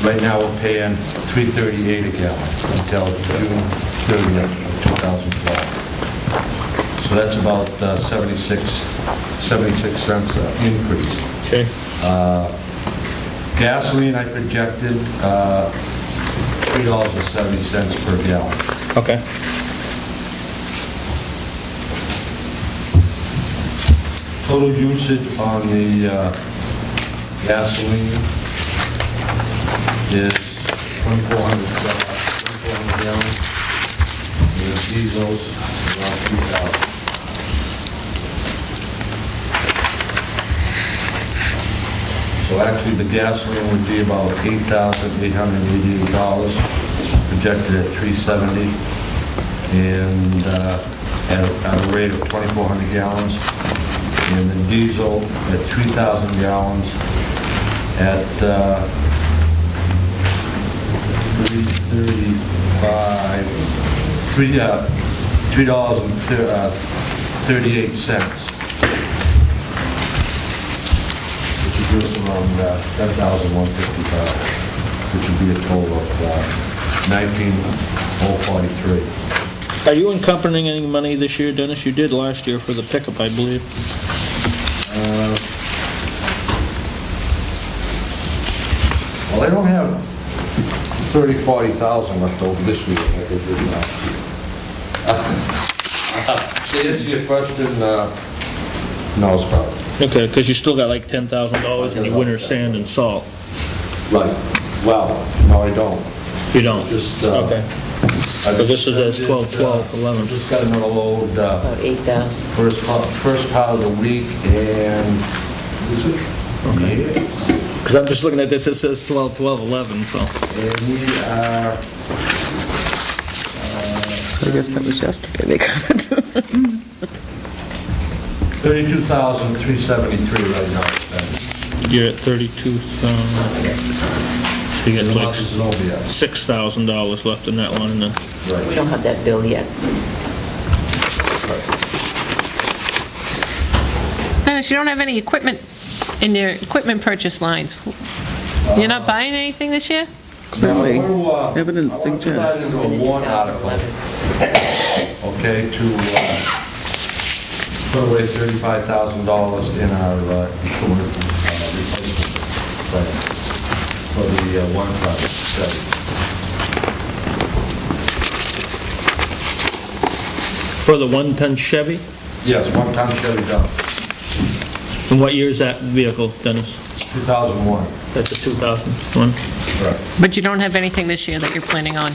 Right now, we're paying $3.38 a gallon until June 30th of 2012. So that's about 76 cents increase. Okay. Gasoline, I projected $3.70 per gallon. Okay. Total usage on the gasoline is 2,400 gallons. And the diesel's around 3,000. So actually, the gasoline would be about $8,888, projected at $370, and at a rate of 2,400 gallons. And the diesel at 3,000 gallons at $3.38, which would give us around $10,155, which would be a total of $19,043. Are you encumbering any money this year, Dennis? You did last year for the pickup, I believe. Well, I don't have 40,000 left over this week like I did last year. To answer your question, no, Scott. Okay, because you still got like $10,000 in your winter sand and salt. Right. Well, no, I don't. You don't? Just, Okay. I So this just- is as 12, 11. Just got another load, About 8,000. first part of the week, and this week. Okay. Because I'm just looking at this, it says 12, 11, so. And we are, So I guess that was yesterday they got it. 32,373 right now spent. You're at 32,000. So you The got month like isn't over yet. $6,000 left in that line then. We Right. don't have that bill yet. Dennis, you don't have any equipment in your equipment purchase lines. You're not buying anything this year? Clearly, Now, evidence I want to put that suggests. into a warrant article, okay, to put away $35,000 in our equipment replacement plan for the one project study. For the 1-ton Chevy? Yes, one-ton Chevy dump, And what year is that vehicle, Dennis? 2001. That's a 2001? Correct. But you don't have anything this year that you're planning on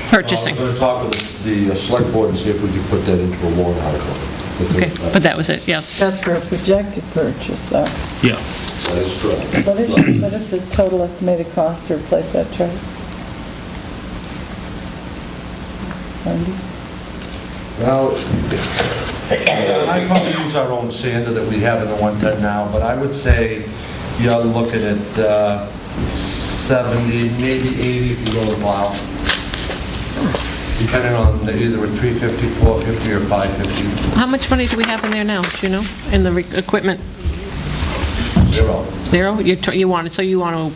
purchasing? I'm going to talk with the select board and see if we can put that into a warrant article. Okay, but that was it, yeah. That's for a projected purchase, though. Yeah. That is correct. What is the total estimated cost to replace that truck? Randy? Well, I I probably use our own sander that we have in the 110 now, but I would say you're looking at 70, maybe 80 if you go to plow. Depending on either a 350, 450, or 550. How much money do we have in there now, do you know, in the equipment? Zero. Zero? You want to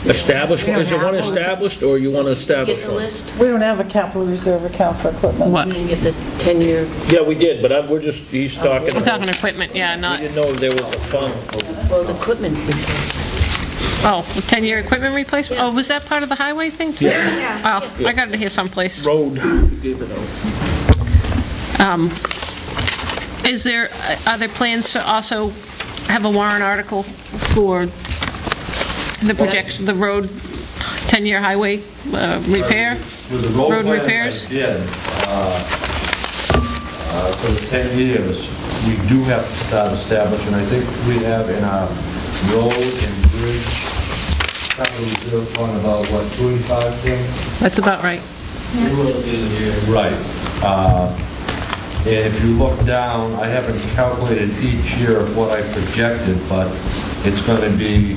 Establish, is it one established, or you want to establish Get the one? list. We don't have a capital reserve account for equipment. What? You can get the 10-year. Yeah, we did, but we're just, he's talking. I'm talking equipment, yeah, We not, didn't know there was a fund. Well, the equipment. oh, 10-year equipment replacement? Oh, was that part of the highway thing, too? Yeah. Oh, I got it here someplace. Road. Are there plans to also have a warrant article for the projection, the road, 10-year highway repair? With the road plan repairs? I did, for the 10 years, we do have to start establishing, I think we have in our road and bridge capital reserve fund about, what, 285 thing? That's about right. Right. And if you look down, I haven't calculated each year of what I projected, but it's going to be,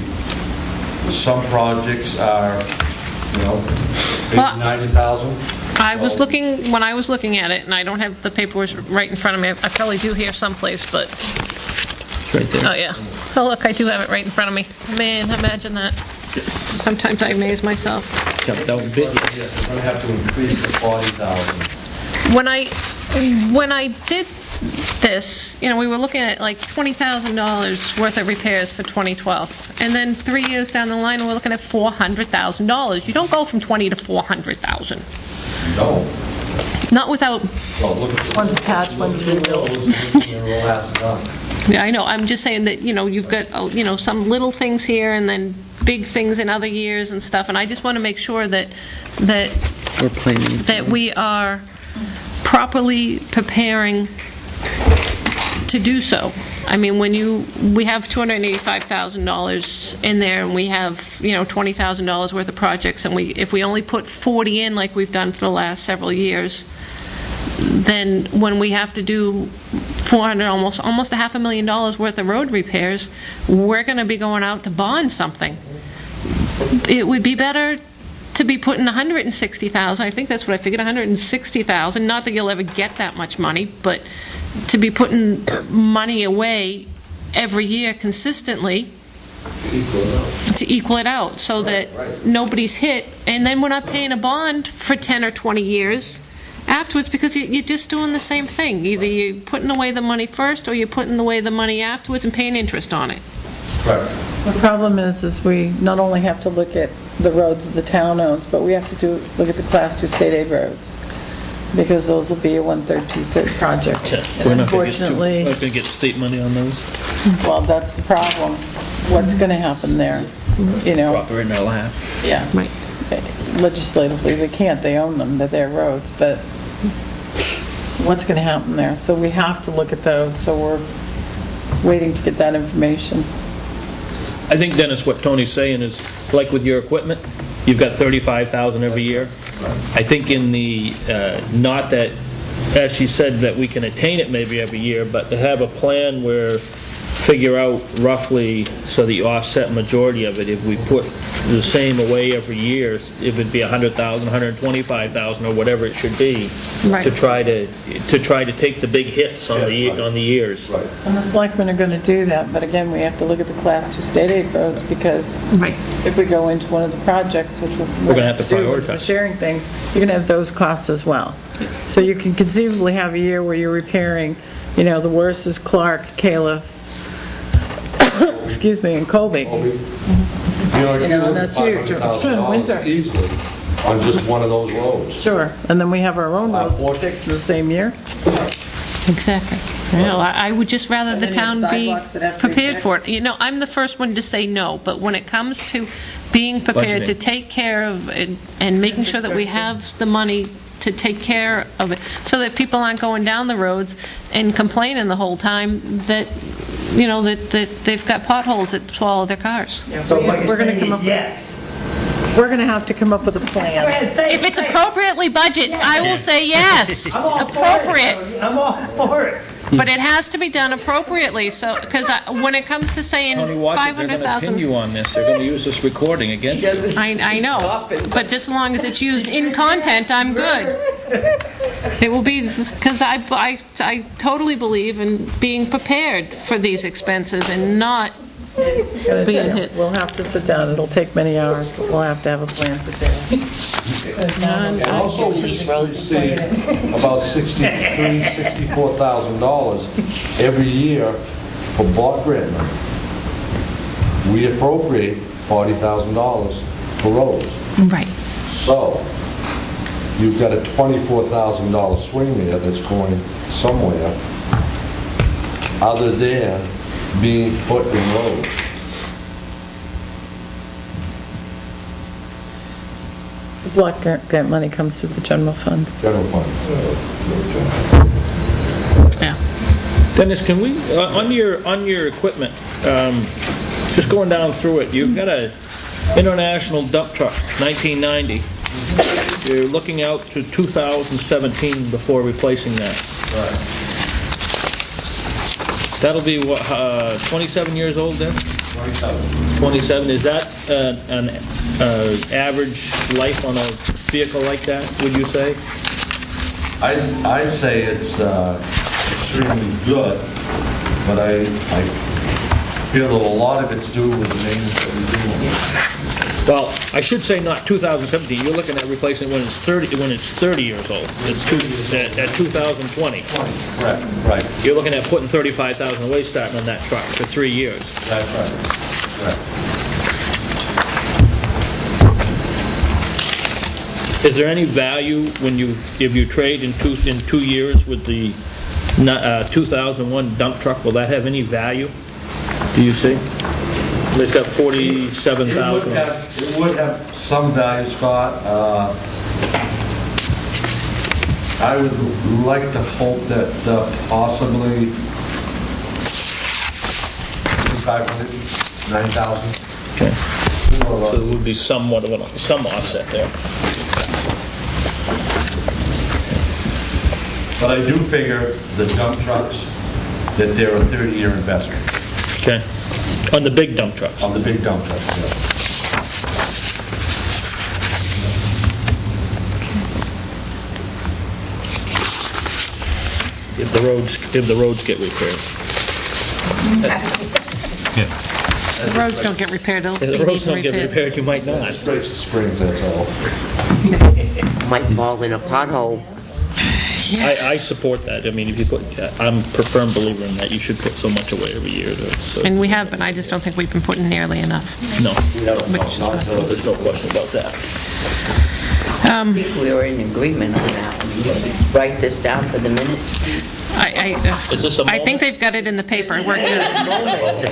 some projects are, 80, Well, 90,000. I was looking, when I was looking at it, and I don't have the paperwork right in front of me, I probably do here someplace, but, It's right there. oh, yeah. Oh, look, I do have it right in front of me. Man, imagine that. Sometimes I amaze myself. Jumped out and bit you. Yes, we're going to have to increase to 40,000. When I did this, we were looking at like $20,000 worth of repairs for 2012. And then 3 years down the line, we're looking at $400,000. You don't go from 20 to 400,000. No. Not without, Well, look at One's patch, one's rebuilt. yeah, I know, I'm just saying that, you've got, some little things here and then big things in other years and stuff. And I just want to make sure that We're planning. that we are properly preparing to do so. I mean, we have $285,000 in there, and we have, $20,000 worth of projects, and if we only put 40 in like we've done for the last several years, then when we have to do almost $500,000 worth of road repairs, we're going to be going out to bond something. It would be better to be putting $160,000, I think that's what I figured, $160,000, not that you'll ever get that much money, but to be putting money away every year consistently to equal it out, so that nobody's hit, and then we're not paying a bond for 10 or 20 years afterwards, because you're just doing the same thing. Either you're putting away the money first, or you're putting away the money afterwards and paying interest on it. Right. The problem is we not only have to look at the roads that the town owns, but we have to look at the Class 2 state aid roads, because those will be a 1/3, 2/3 project. We're And not going to unfortunately, get state money on those. well, that's the problem. What's going to happen there? Drop her in their lap. Yeah. Right. Legislatively, they can't, they own them, they're their roads, but what's going to happen there? So we have to look at those, so we're waiting to get that information. I think, Dennis, what Tony's saying is, like with your equipment, you've got $35,000 every year. I think in the, not that, as she said, that we can attain it maybe every year, but to have a plan where, figure out roughly, so that you offset majority of it, if we put the same away every year, if it'd be $100,000, $125,000, or whatever it should be, Right. to try to take the big hits on the years. Right. And the selectmen are going to do that, but again, we have to look at the Class 2 state aid roads, because Right. if we go into one of the projects, which We're gonna have to do with the prioritize. sharing things, you're going to have those costs as well. So you can conceivably have a year where you're repairing, the worst is Clark, Caleb, excuse me, and Colby. And that's huge. Winter. Easily on just one of those roads. Sure, and then we have our own roads to fix in the same year. Exactly. I would just rather the And then you have town be sidewalks that have to be prepared for it. I'm the first one to say no, but when it comes to being prepared to Budgeting. take care of it and making sure that we have the money to take care of it, so that people aren't going down the roads and complaining the whole time that, that they've got potholes that swallow their cars. So what We're you're gonna saying come is up- yes. We're going to have to come up with a plan. If it's appropriately budgeted, I will say yes. I'm all for it. Appropriate. I'm all for it. But it has to be done appropriately, so, because when it comes to saying Tony, watch it, they're going to pin 500,000... you on this. They're going to use this recording against you. I know, but just as long as it's used in content, I'm good. It will be, because I totally believe in being prepared for these expenses and not being hit. We'll have to sit down, it'll take many hours, but we'll have to have a plan prepared. And also, we receive about $64,000 every year for block grant money. We appropriate $40,000 for roads. Right. So, you've got a $24,000 swing there that's going somewhere other than being put in roads. The block grant money comes to the general fund. General fund. Yeah. Dennis, can we, on your equipment, just going down through it, you've got a international dump truck, 1990. You're looking out to 2017 before replacing that. Right. That'll be, what, 27 years old then? 27. 27, is that an average life on a vehicle like that, would you say? I'd say it's extremely good, but I feel that a lot of it's due with the maintenance that we do. Well, I should say not 2017, you're looking at replacing it when it's 30 years old, at 2020. Right. You're looking at putting 35,000 away starting on that truck for 3 years. That's right. Is there any value if you trade in 2 years with the 2001 dump truck? Will that have any value? Do you see? It's got 47,000. It would have some value, Scott. I would like to hope that possibly 500, 9,000. Okay. So there would be somewhat of some offset there. But I do figure the dump trucks, that they're a 30-year investment. Okay. On the big dump trucks? On the big dump trucks, yes. If the roads get repaired. The roads don't get repaired, If the roads don't get repaired, you might not. Just breaks the springs, that's all. Might fall in a pothole. I support that. I mean, if you put, I'm a firm believer in that. You should put so much away every year. And we have been, I just don't think we've been putting nearly enough. No. Which is, There's no question about that. I think we were in agreement on that. Write this down for the minutes. Is this a I think they've got it in the paper. We're good.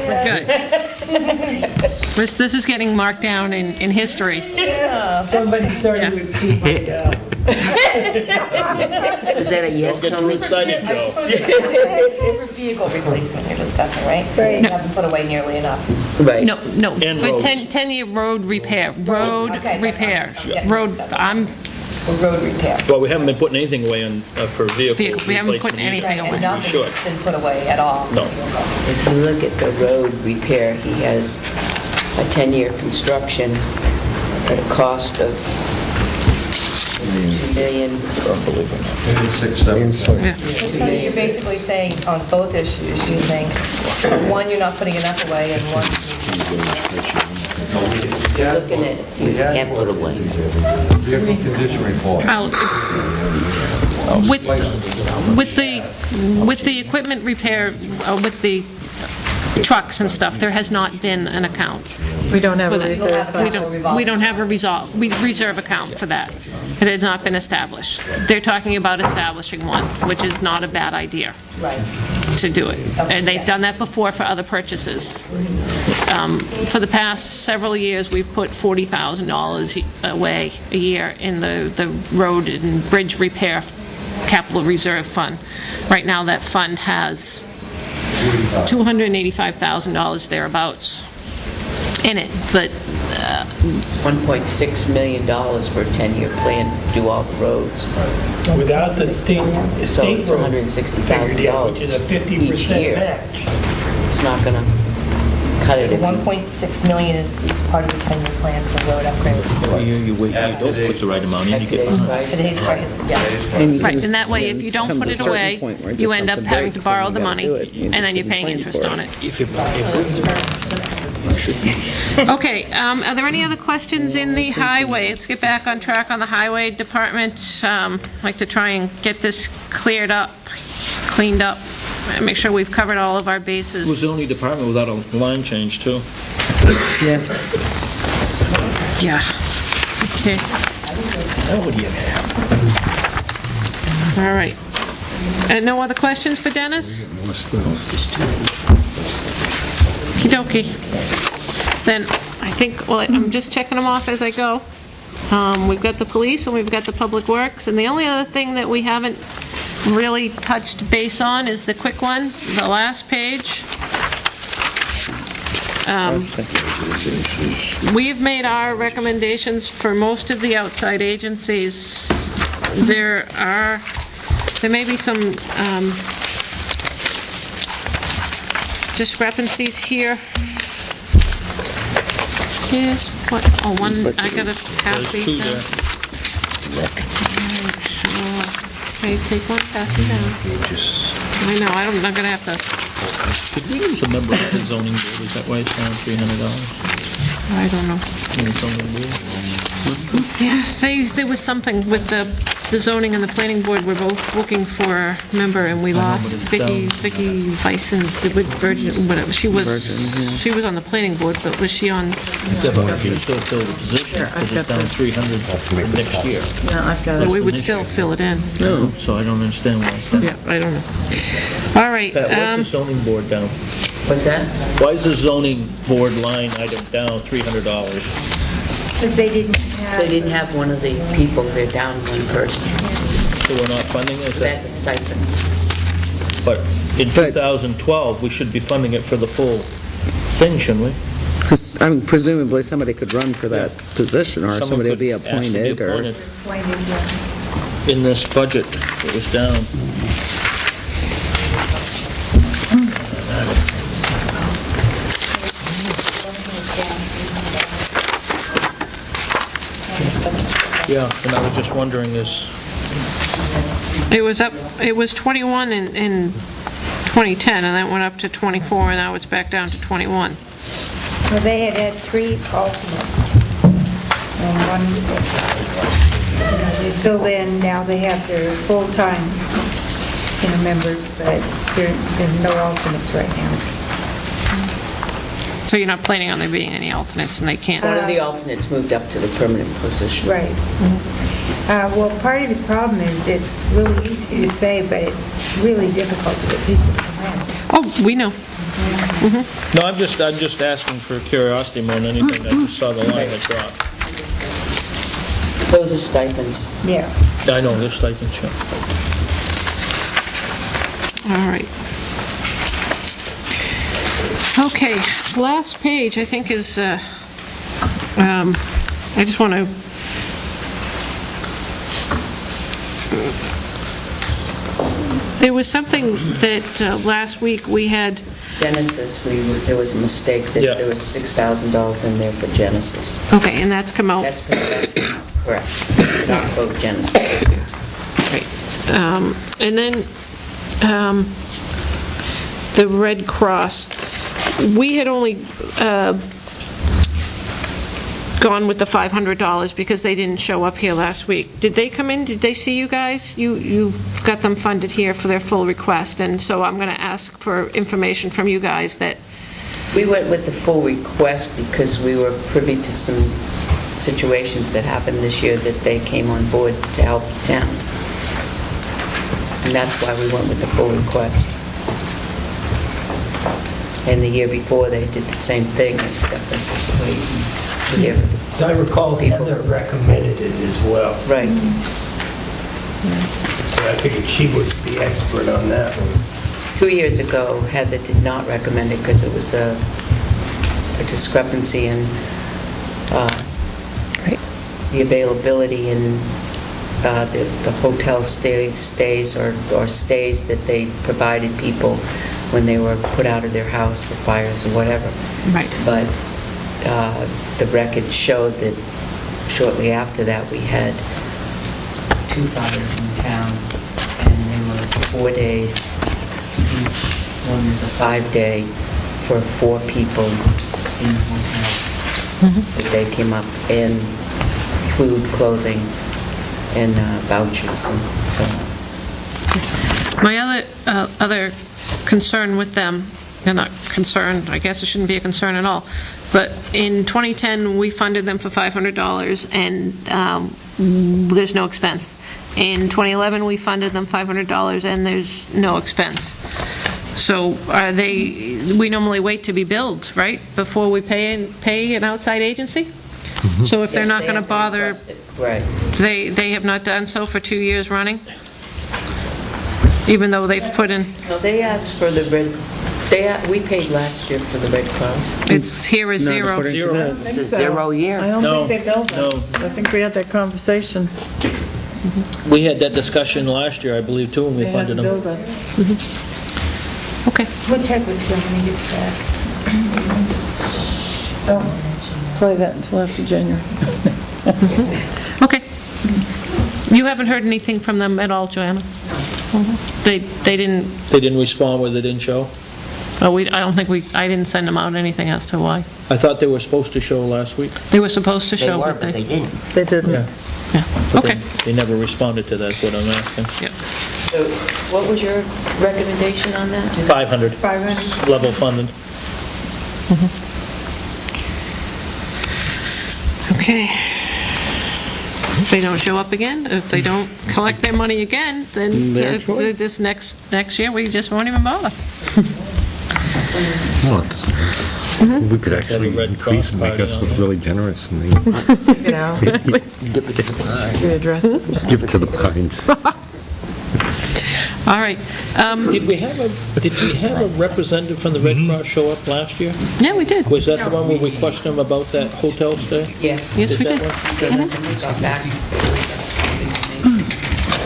We're good. This is getting marked down in history. Yeah, somebody started with keep my Is that a yes, Don't get too Tony? excited, Joe. It's for vehicle replacement you're discussing, right? Right. You haven't put away nearly enough. Right. No, And for roads. 10-year road repair, Okay, repair. yeah. Road, I'm, For road repair. Well, we haven't been putting anything away for vehicle Vehicles, we haven't put replacement anything either. away. And nothing's should. been put away at all. No. If you look at the road repair, he has a 10-year construction at a cost of $2 million. Unbelievable. 86, 7. yeah. So Tony, you're basically saying on both issues, you think, one, you're not putting enough away, and one, You're looking at, You can't put away. Vehicle condition report. Well, with the equipment repair, with the trucks and stuff, there has not been an account. We don't have a for that. reserve fund. We don't have a reserve account for that. It has not been established. They're talking about establishing one, which is not a bad idea to do it. And they've done that before for other purchases. For the past several years, we've put $40,000 away a year in the road and bridge repair capital reserve fund. Right now, that fund has $285,000 thereabouts. in it, but $1.6 million for a 10-year plan to do all the roads. Without the state So it's road $160,000 which is a each 50% year. match. It's not going to cut it. So if you- 1.6 million is part of the 10-year plan for road upgrades. You wait, you don't put the right amount in, you At get today's behind. price. Today's price, yes. right, and that way, if you don't put it away, you end up having to borrow the money, and then you're paying interest on it. Okay, are there any other questions in the highway? Let's get back on track on the highway department. I'd like to try and get this cleared up, cleaned up, and make sure we've covered all of our bases. It was the only department without a line change, too. Yeah. Yeah. Okay. All right. And no other questions for Dennis? Okey-dokey. Then, I think, well, I'm just checking them off as I go. We've got the police and we've got the public works, and the only other thing that we haven't really touched base on is the quick one, the last page. We've made our recommendations for most of the outside agencies. There may be some discrepancies here. Yes, what, oh, one, I gotta pass There's these two down. there. Okay, take one, pass it down. I know, I'm not gonna have to, Could we use a member of the zoning board, is that why it's down $300? I don't know. In the zoning board? Yeah, there was something with the zoning and the planning board, we're both looking for a member, and we know, but lost it's Vicky Bison, with Virgin, whatever, she was on the planning board, but was she on? Yeah, but we should still fill the position, because it's down 300 for next year. Yeah, I've got We it. would still fill it in. So I don't understand why it's down. Yeah, I don't know. All right, Pat, why's the zoning board down? What's that? Why is the zoning board line item down $300? Because they didn't They didn't have one of the people, they're down one person. So we're not funding it? Is that- That's a stipend. But in 2012, we should be funding it for the full thing, shouldn't we? Because, I mean, presumably somebody could run for that position, or Someone somebody will could be ask to appointed, or... appointed yet. In this budget, it was down. Yeah, and I was just wondering it was up, it was 21 in 2010, and then it went up to 24, and now it's back down to 21. Well, they had 3 alternates. And one, they filled in, now they have their full-times, members, but there's no alternates right now. So you're not planning on there being any alternates, and they can't? One of the alternates moved up to the permanent position. Right. Well, part of the problem is it's really easy to say, but it's really difficult to get people to come in. Oh, we know. No, I'm just asking for curiosity more than anything. I just saw the line had dropped. Those are stipends. Yeah. I know, this stipend, sure. All right. Okay, last page, I think, is, I just want to, there was something that last week we had, Genesis, there was a mistake, that Yeah. there was $6,000 in there for Genesis. okay, and that's come out. That's correct. Not quote Genesis. Right. And then the Red Cross, we had only gone with the $500 because they didn't show up here last week. Did they come in? Did they see you guys? You've got them funded here for their full request, and so I'm going to ask for information from you guys that... We went with the full request because we were privy to some situations that happened this year that they came on board to help the town. And that's why we went with the full request. And the year before, they did the same thing, they stepped up to the plate. As I recall, Heather recommended it as well. Right. So I figured she was the expert on that one. 2 years ago, Heather did not recommend it because it was a a discrepancy in the availability in the hotel stays or stays that they provided people when they were put out of their house for fires or whatever. Right. But the record showed that shortly after that, we had 2 fires in town, and they were 4 days each. One was a 5-day for 4 people in the hotel. The day came up in food, clothing, and vouchers and so on. My other concern with them, they're not concerned, I guess it shouldn't be a concern at all, but in 2010, we funded them for $500, and there's no expense. In 2011, we funded them $500, and there's no expense. So we normally wait to be billed, right, before we pay an outside agency? So if they're not going to bother, right? They have not done so for 2 years running, even though they've put in. No, they asked for the red. We paid last year for the Red Cross. It's here is zero. It's a 0 year. I don't No, think they billed us. I think we had that conversation. We had that discussion last year, I believe, too, when we They funded hadn't them. billed us. Okay. We'll check with Tim when he gets back. Don't play that until after January. Okay. You haven't heard anything from them at all, Joanna? They didn't, They didn't respond where they didn't show? I didn't send them out anything as to why. I thought they were supposed to show last week. They were supposed to They show, were, but but they didn't. They didn't. Yeah, But okay. They never responded to that, is what I'm asking. Yep. So what was your recommendation on that? 500. 500. Level funded. Okay. If they don't show up again, if they don't collect their money again, then Their choice. this next year, we just won't even bother. Well, we could actually Red increase and Cross make us party look on really generous and You know, we address it. give it to the Pines. All right. Did we have a representative from the Red Cross show up last year? Yeah, we did. Was that the one where we questioned them about that hotel stay? Yes. Yes, Is we that did. one? They got back.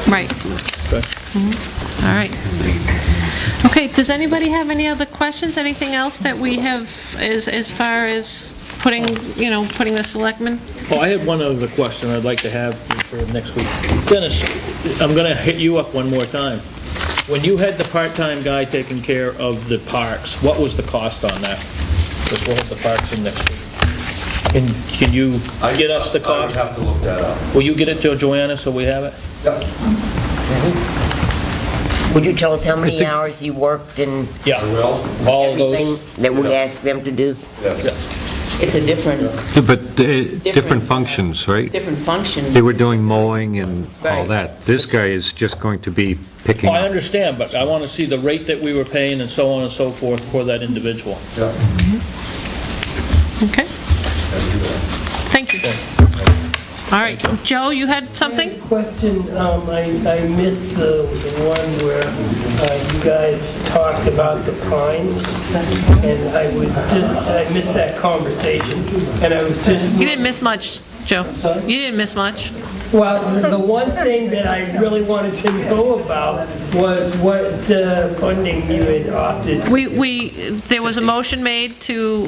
Right. Okay. All right. Okay, does anybody have any other questions? Anything else that we have as far as putting the selectmen? Oh, I had one other question I'd like to have for next week. Dennis, I'm going to hit you up one more time. When you had the part-time guy taking care of the parks, what was the cost on that? Because we'll have the parks in next week. And can you get us the cost? I would have to look that up. Will you get it to Joanna so we have it? Would you tell us how many hours he worked and Yeah. Well, All of everything those? that we asked them to do? It's a different But different functions, right? functions. They were doing mowing and all Right. that. This guy is just going to be picking Oh, I up. understand, but I want to see the rate that we were paying and so on and so forth for that individual. Okay. Thank you. All right, Joe, you had something? Question, I missed the one where you guys talked about the pines, and I missed that conversation, and I was just... You didn't miss much, Joe. You didn't miss much. Well, the one thing that I really wanted to know about was what funding you had opted. There was a motion made to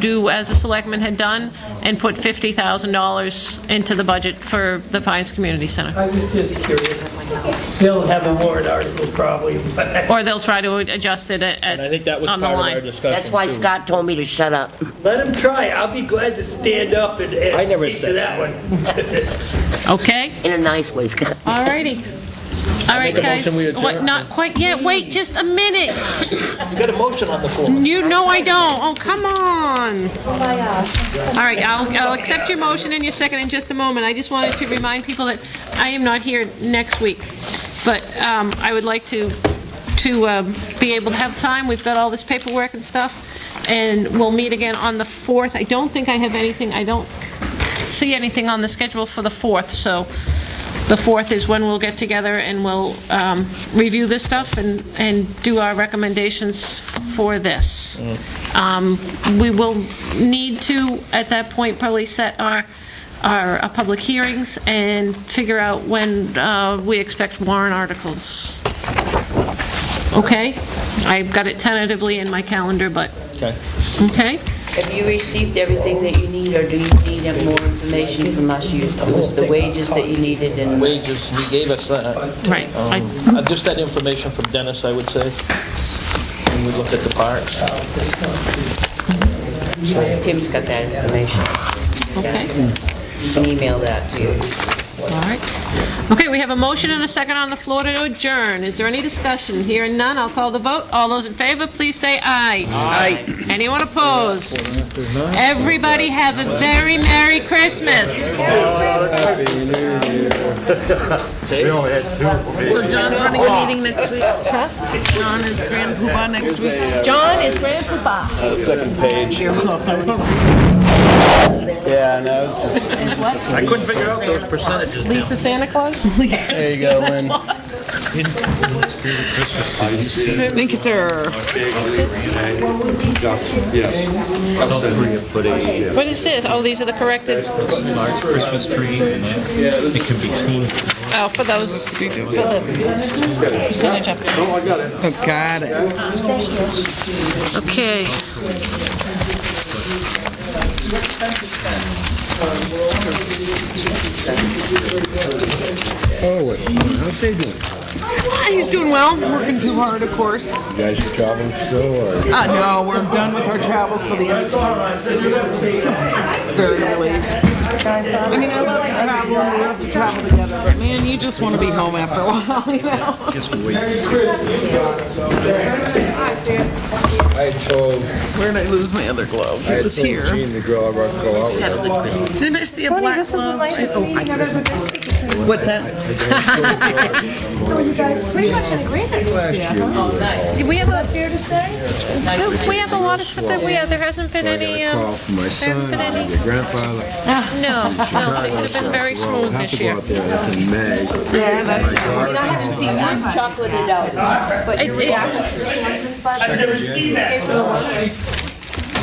do as the selectmen had done and put $50,000 into the budget for the Pines Community Center. I was just curious. They'll have a warrant article probably, but... Or they'll try to adjust it And I think that was on the part of our line. discussion. That's why too. Scott told me to shut up. Let them try. I'll be glad to stand up and I never speak to said that one. Okay? In a nice way, Scott. All righty. All right, make a guys. motion we adjourn. What, not quite yet. Wait just a minute. You got a motion on the floor. You know I don't. Oh, come on. All right, I'll accept your motion and your second in just a moment. I just wanted to remind people that I am not here next week, but I would like to be able to have time. We've got all this paperwork and stuff, and we'll meet again on the 4th. I don't think I have anything. I don't see anything on the schedule for the 4th, so the 4th is when we'll get together and we'll review this stuff and do our recommendations for this. We will need to, at that point, probably set our public hearings and figure out when we expect warrant articles. Okay? I've got it tentatively in my calendar, but... Okay. Okay? Have you received everything that you need, or do you need more information from us? It was the wages that you needed and... Wages, he gave us that. Right. Just that information from Dennis, I would say, when we looked at the parks. Tim's got that information. Okay. You can email that to you. All right. Okay, we have a motion and a second on the floor to adjourn. Is there any discussion? Hearing none, I'll call the vote. All those in favor, please say aye. Aye. Anyone opposed? Everybody have a very Merry Christmas. So John's running a meeting next week? Huh? John is Grand Poobah next week? John is Grand Poobah. Second page. Yeah, no, I couldn't figure out those percentages. Lisa Santa Claus? There you go, Lynn. Thank you, sir. What is this? Oh, these are the corrected? Large Christmas tree, and it can be seen. Oh, for those, for the percentage up. Oh, got it. Okay. Oh, how's they doing? He's doing well, working too hard, of course. You guys are traveling still, or? No, we're done with our travels till the end of the month. Very relieved. I mean, I love to travel, and we love to travel together, but man, you just want to be home after a while, you know? Just wait. I told... Where did I lose my other glove? It was here. I told Jean, the girl I brought to go out with her. Didn't I see a black glove? What's that? So you guys pretty much in agreement this year, huh? We have a, Fair to say? we have a lot of stuff that there hasn't been So I any, got a call from my son, been any- your grandfather. no, things have been very smooth Well, this we'll year. have to go out there, that's in May. Yeah, that's My daughter- I haven't seen one chocolated out, but you're I've never seen that.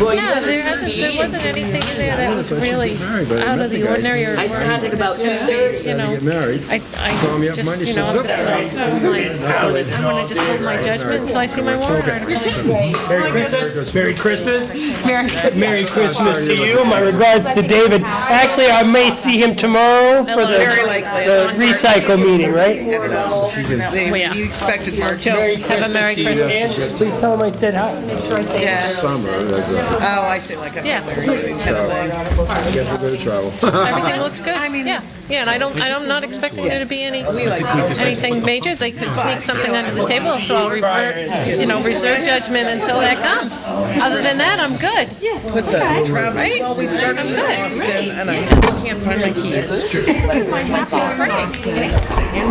Yeah, there wasn't anything in there that was really out of the ordinary or... I started about 2:30. You know, Get married. I Call me up just, Monday, you know, I'm says, just gonna I'm gonna just hold my judgment until I see my warrant article. Merry Christmas. Merry Christmas to you. My regards to David. Actually, I may see him tomorrow for the Very likely. the recycle meeting, right? You expected March. Merry Have a Merry Christmas. Christmas. And please tell him I said hi. Yeah. Summer, there's a... Oh, I see, like a... Yeah. I guess I'm going to travel. Everything looks good. Yeah, and I'm not expecting there to be anything major. They could sneak something under the table, so I'll reserve judgment until that comes. Other than that, I'm good. Put the travel, Right? well, we started I'm in good. Boston, and I can't find my keys. And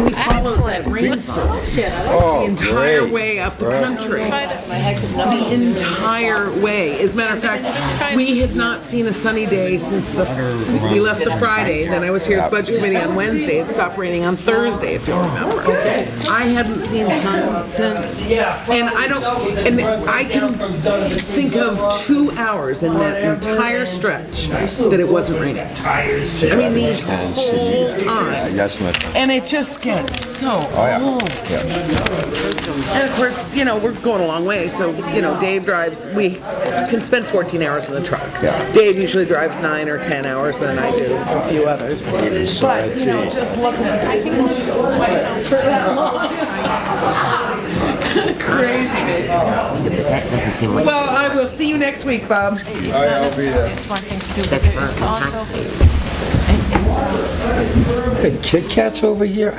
we followed that rainstorm the entire way up the country. The entire way. As a matter of fact, we had not seen a sunny day since we left the Friday. Then I was here at Budget Committee on Wednesday. It stopped raining on Thursday, if you'll remember. I hadn't seen sun since, and I can think of 2 hours in that entire stretch that it wasn't raining. I mean, the whole time. That's not... And it just gets so cold. And of course, we're going a long way, so, Dave drives, we can spend 14 hours in the truck. Dave usually drives 9 or 10 hours, then I do a few others. But, just looking at for that long. Crazy. Well, I will see you next week, Bob. I'll be there. It's one thing to do, but it's also... Kit Kats over here?